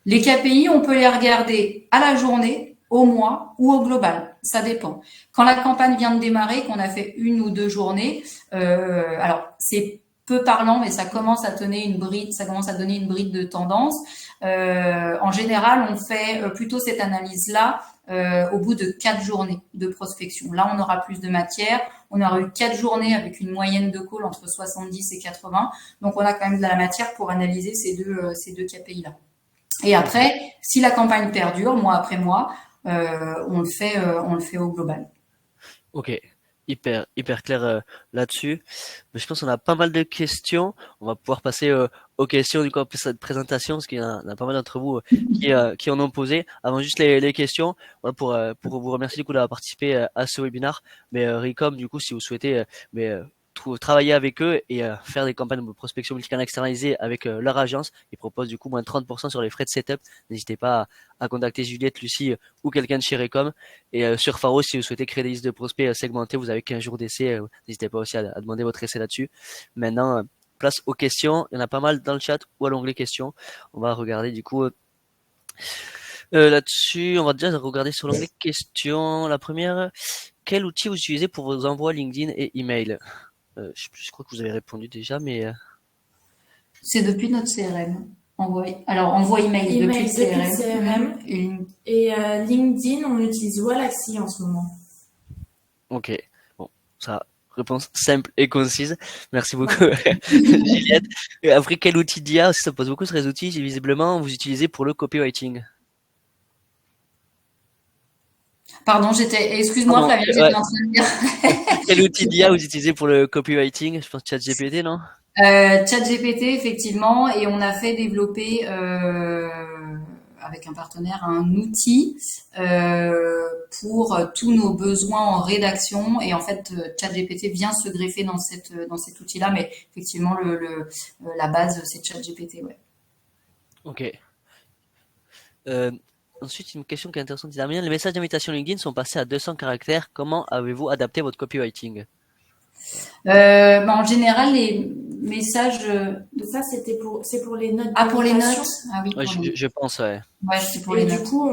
Speaker 2: Les KPI, on peut les regarder à la journée, au mois ou au global. Ça dépend. Quand la campagne vient de démarrer, qu'on a fait une ou deux journées, alors c'est peu parlant, mais ça commence à donner une bride, de tendance. En général, on fait plutôt cette analyse-là au bout de 4 journées de prospection. Là, on aura plus de matière. On aura eu 4 journées avec une moyenne de call entre 70 et 80. Donc, on a quand même de la matière pour analyser ces deux KPI-là. Et après, si la campagne perdure, mois après mois, on le fait au global.
Speaker 1: Ok. Hyper clair là-dessus. Mais je pense qu'on a pas mal de questions. On va pouvoir passer aux questions du coup après cette présentation, parce qu'il y en a pas mal d'entre vous qui en ont posé. Avant juste les questions, voilà, pour vous remercier du coup d'avoir participé à ce webinaire. Mais Ricom, du coup, si vous souhaitez travailler avec eux et faire des campagnes de prospection multicanal externalisées avec leur agence, ils proposent du coup moins de 30% sur les frais de setup. N'hésitez pas à contacter Juliette, Lucie ou quelqu'un de chez Ricom. Et sur Faro, si vous souhaitez créer des listes de prospects segmentées, vous avez 15 jours d'essai. N'hésitez pas aussi à demander votre essai là-dessus. Maintenant, place aux questions. Il y en a pas mal dans le chat ou à l'onglet questions. On va regarder du coup là-dessus. On va déjà regarder sur l'onglet questions. La première, quel outil vous utilisez pour vos envois LinkedIn et email? Je crois que vous avez répondu déjà, mais
Speaker 2: C'est depuis notre CRM. Envoie email depuis le CRM.
Speaker 3: Et LinkedIn, on utilise Wallaxy en ce moment.
Speaker 1: ok. Bon, ça, réponse simple et concise. Merci beaucoup, Juliette. Et après, quel outil d'IA? Ça pose beaucoup sur les outils, visiblement, vous utilisez pour le copywriting.
Speaker 2: Pardon, excuse-moi Flavien, j'étais en train de dire.
Speaker 1: Quel outil d'IA vous utilisez pour le copywriting? Je pense ChatGPT, non?
Speaker 2: ChatGPT, effectivement, et on a fait développer avec un partenaire un outil pour tous nos besoins en rédaction. Et en fait, ChatGPT vient se greffer dans cet outil-là, mais effectivement, la base, c'est ChatGPT, ouais.
Speaker 1: Ok. Ensuite, une question qui est intéressante. Les messages d'invitation LinkedIn sont passés à 200 caractères. Comment avez-vous adapté votre copywriting?
Speaker 2: En général, les messages.
Speaker 3: Ça, c'est pour les notes.
Speaker 2: Ah, pour les notes. Ah oui.
Speaker 1: Ouais, je pense, ouais.
Speaker 3: Ouais, c'est pour les notes. Du coup,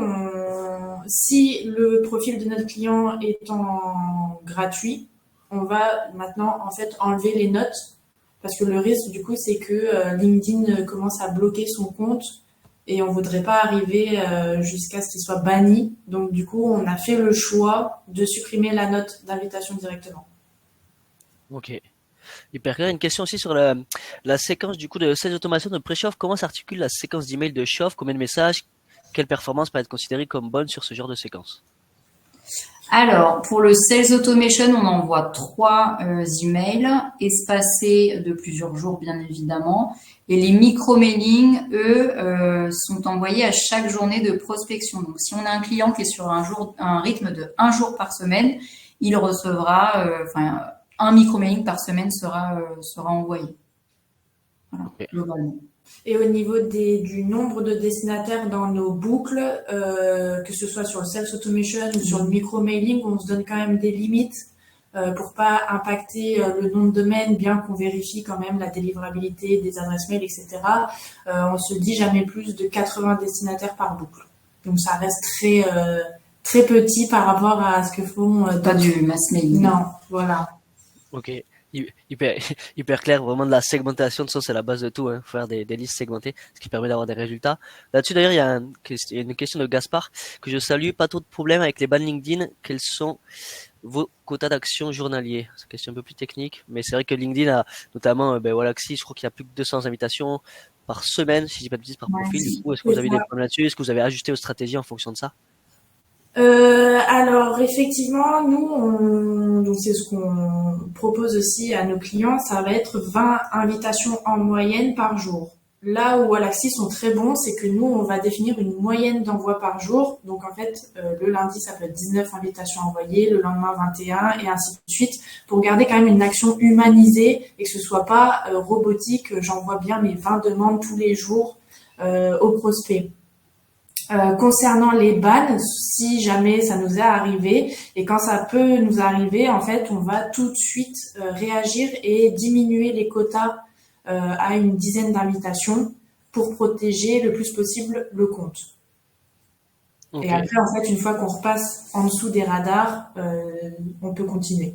Speaker 3: si le profil de notre client est en gratuit, on va maintenant en fait enlever les notes parce que le risque du coup, c'est que LinkedIn commence à bloquer son compte et on voudrait pas arriver jusqu'à ce qu'il soit banni. Donc du coup, on a fait le choix de supprimer la note d'invitation directement.
Speaker 1: Ok. Hyper clair. Une question aussi sur la séquence du coup de ces automations de pré-chauffe. Comment s'articule la séquence d'email de chauffe? Combien de messages? Quelle performance peut être considérée comme bonne sur ce genre de séquence?
Speaker 2: Alors, pour le Sales Automation, on envoie 3 emails, espacés de plusieurs jours, bien évidemment. Et les micro-mailings, eux, sont envoyés à chaque journée de prospection. Donc, si on a un client qui est sur un rythme de 1 jour par semaine, il recevra, un micro-mailing par semaine sera envoyé. Voilà,
Speaker 1: Ok.
Speaker 2: globalement.
Speaker 3: Et au niveau du nombre de destinataires dans nos boucles, que ce soit sur le Sales Automation ou sur le micro-mailing, on se donne quand même des limites pour pas impacter le nom de domaine, bien qu'on vérifie quand même la délivrabilité des adresses mail, etc. On se dit jamais plus de 80 destinataires par boucle. Donc ça reste très petit par rapport à ce que font
Speaker 2: Pas du mass mailing.
Speaker 3: Non, voilà.
Speaker 1: Ok, hyper, hyper clair, vraiment de la segmentation, de ça c'est la base de tout, hein, faire des listes segmentées, ce qui permet d'avoir des résultats. Là-dessus d'ailleurs, il y a une question de Gaspard que je salue, pas trop de problèmes avec les bans LinkedIn, quels sont vos quotas d'action journaliers? C'est une question un peu plus technique, mais c'est vrai que LinkedIn a notamment, Wallaxy, je crois qu'il y a plus que 200 invitations par semaine, si je dis pas de bêtises, par
Speaker 2: Ouais,
Speaker 1: profil. Du coup, est-ce que
Speaker 3: C'est
Speaker 1: vous avez
Speaker 3: ça.
Speaker 1: des problèmes là-dessus? Est-ce que vous avez ajusté vos stratégies en fonction de ça?
Speaker 3: Alors effectivement, donc c'est ce qu'on propose aussi à nos clients, ça va être 20 invitations en moyenne par jour. Là où Alaxy sont très bons, c'est que nous, on va définir une moyenne d'envoi par jour. Donc en fait, le lundi, ça peut être 19 invitations envoyées, le lendemain 21 et ainsi de suite, pour garder quand même une action humanisée et que ce soit pas robotique. J'envoie bien mes 20 demandes tous les jours aux prospects. Concernant les bans, si jamais ça nous est arrivé, et quand ça peut nous arriver, en fait, on va tout de suite réagir et diminuer les quotas à une dizaine d'invitations pour protéger le plus possible le compte.
Speaker 1: Ok.
Speaker 3: Et après, en fait, une fois qu'on repasse en dessous des radars, on peut continuer.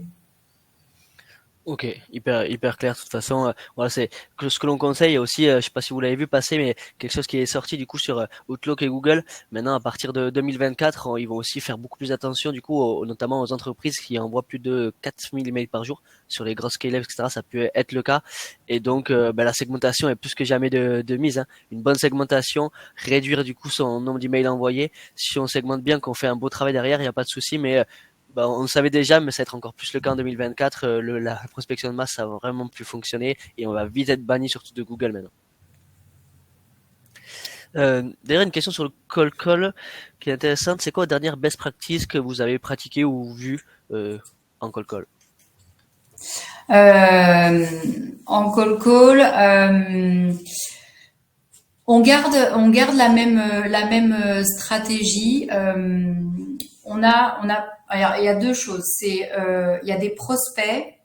Speaker 1: Ok, hyper clair. De toute façon, voilà, c'est ce que l'on conseille aussi. Je sais pas si vous l'avez vu passer, mais quelque chose qui est sorti du coup sur Outlook et Google. Maintenant, à partir de 2024, ils vont aussi faire beaucoup plus attention du coup, notamment aux entreprises qui envoient plus de 4000 emails par jour sur les grosses scale etc. Ça peut être le cas. Et donc, la segmentation est plus que jamais de mise. Hein. Une bonne segmentation, réduire du coup son nombre d'emails envoyés. Si on segmente bien, qu'on fait un beau travail derrière, il n'y a pas de souci. Mais on le savait déjà, mais ça va être encore plus le cas en 2024. La prospection de masse, ça va vraiment plus fonctionner et on va vite être banni surtout de Google maintenant. D'ailleurs, une question sur le call call qui est intéressante. C'est quoi la dernière best practice que vous avez pratiquée ou vue en call call?
Speaker 2: En call call, on garde la même stratégie. Alors, il y a 2 choses. Il y a des prospects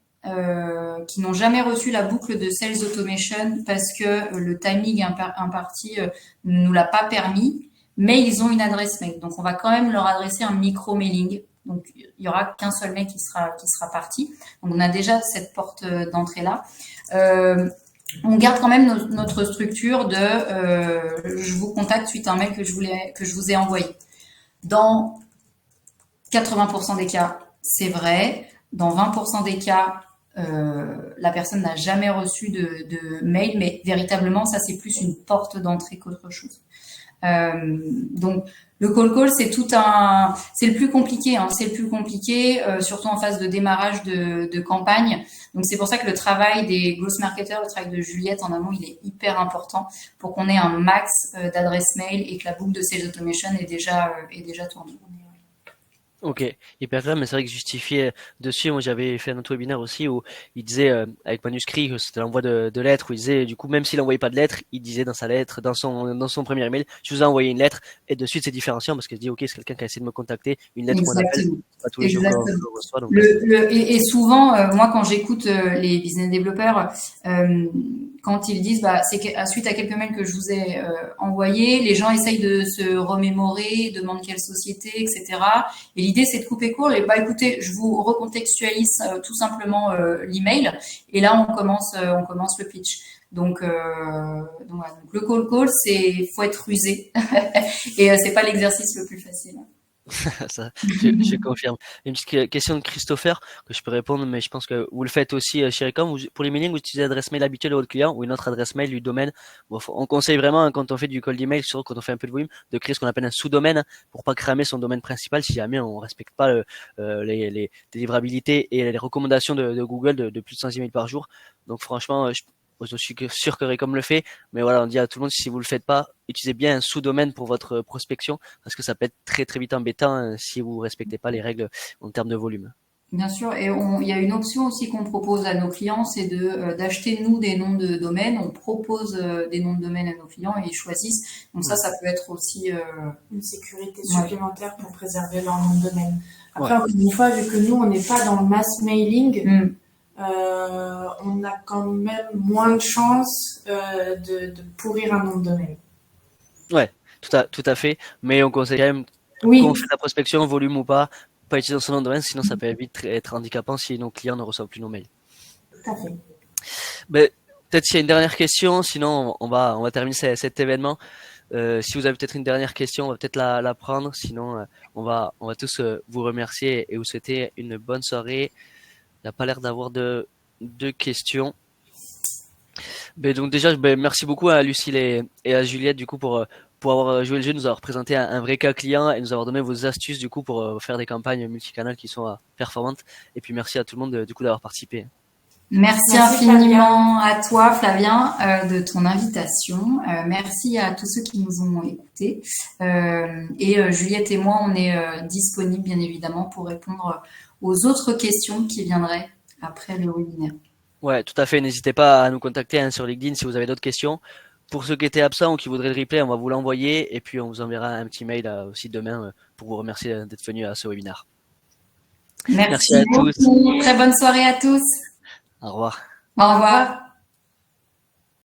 Speaker 2: qui n'ont jamais reçu la boucle de Sales Automation parce que le timing imparti ne nous l'a pas permis, mais ils ont une adresse mail. Donc, on va quand même leur adresser un micro-mailing. Donc, il y aura qu'un seul mail qui sera parti. Donc, on a déjà cette porte d'entrée là. On garde quand même notre structure de je vous contacte suite à un mail que je vous ai envoyé. Dans 80% des cas, c'est vrai. Dans 20% des cas, la personne n'a jamais reçu de mail, mais véritablement, ça, c'est plus une porte d'entrée qu'autre chose. Donc, le call c'est le plus compliqué, hein, surtout en phase de démarrage de campagne. Donc, c'est pour ça que le travail des growth marketers, le travail de Juliette en amont, il est hyper important pour qu'on ait un max d'adresses mail et que la boucle de sales automation est déjà tournée.
Speaker 1: Ok, hyper clair, mais c'est vrai que justifier dessus, moi j'avais fait un autre webinaire aussi où il disait avec manuscrit que c'était l'envoi de lettres, où il disait du coup même s'il n'envoyait pas de lettres, il disait dans sa lettre, dans son premier email, je vous ai envoyé une lettre, et de suite c'est différenciant parce qu'il se dit ok c'est quelqu'un qui a essayé de me contacter, une lettre ou un appel,
Speaker 2: Exactement.
Speaker 1: c'est pas tous les jours qu'on
Speaker 2: Exactement.
Speaker 1: le reçoit, donc
Speaker 2: Et souvent, moi, quand j'écoute les business développeurs, quand ils disent, c'est suite à quelques mails que je vous ai envoyés, les gens essayent de se remémorer, demandent quelle société, etc. Et l'idée, c'est de couper court. Et écoutez, je vous recontextualise tout simplement l'email. Et là, on commence le pitch. Donc voilà. Donc le call, faut être rusé. Et c'est pas l'exercice le plus facile.
Speaker 1: Ça, je confirme. Une petite question de Christopher que je peux répondre, mais je pense que vous le faites aussi chez Recom. Pour les mailings, vous utilisez l'adresse mail habituelle de votre client ou une autre adresse mail du domaine. Bon, on conseille vraiment, hein, quand on fait du cold email, surtout quand on fait un peu de volume, de créer ce qu'on appelle un sous-domaine, hein, pour pas cramer son domaine principal si jamais on respecte pas les délivrabilités et les recommandations de Google de plus de 100 emails par jour. Donc franchement, je suis sûr que Recom le fait, mais voilà, on dit à tout le monde, si vous le faites pas, utilisez bien un sous-domaine pour votre prospection, parce que ça peut être très très vite embêtant, hein, si vous respectez pas les règles en termes de volume.
Speaker 2: Bien sûr, et il y a une option aussi qu'on propose à nos clients, c'est d'acheter nous des noms de domaine. On propose des noms de domaine à nos clients et ils choisissent. Donc ça peut être aussi
Speaker 3: une sécurité supplémentaire pour préserver leur nom de domaine. Après,
Speaker 1: Ouais.
Speaker 3: encore une fois, vu que nous, on n'est pas dans le mass mailing,
Speaker 2: Mm.
Speaker 3: on a quand même moins de chances de pourrir un nom de domaine.
Speaker 1: Ouais, tout à fait. Mais on conseille quand même,
Speaker 3: Oui,
Speaker 1: quand on fait la prospection, volume ou pas utiliser son nom de domaine, sinon ça peut vite être handicapant si nos clients ne reçoivent plus nos mails.
Speaker 3: tout à fait.
Speaker 1: Mais peut-être s'il y a une dernière question, sinon on va terminer cet événement. Si vous avez peut-être une dernière question, on va peut-être la prendre. Sinon, on va tous vous remercier et vous souhaiter une bonne soirée. Il n'y a pas l'air d'avoir de questions. Ben donc déjà, merci beaucoup à Lucille et à Juliette du coup pour avoir joué le jeu, nous avoir présenté un vrai cas client et nous avoir donné vos astuces du coup pour faire des campagnes multicanales qui sont performantes. Et puis merci à tout le monde du coup d'avoir participé.
Speaker 2: Merci infiniment à toi, Flavien, de ton invitation. Merci à tous ceux qui nous ont écoutés. Et Juliette et moi, on est disponibles, bien évidemment, pour répondre aux autres questions qui viendraient après le webinaire.
Speaker 1: Ouais, tout à fait. N'hésitez pas à nous contacter, hein, sur LinkedIn si vous avez d'autres questions. Pour ceux qui étaient absents ou qui voudraient le replay, on va vous l'envoyer et puis on vous enverra un petit mail aussi demain pour vous remercier d'être venu à ce webinaire.
Speaker 2: Merci
Speaker 1: à
Speaker 2: beaucoup.
Speaker 1: tous.
Speaker 2: Très bonne soirée à tous.
Speaker 1: Au revoir.
Speaker 2: Au revoir.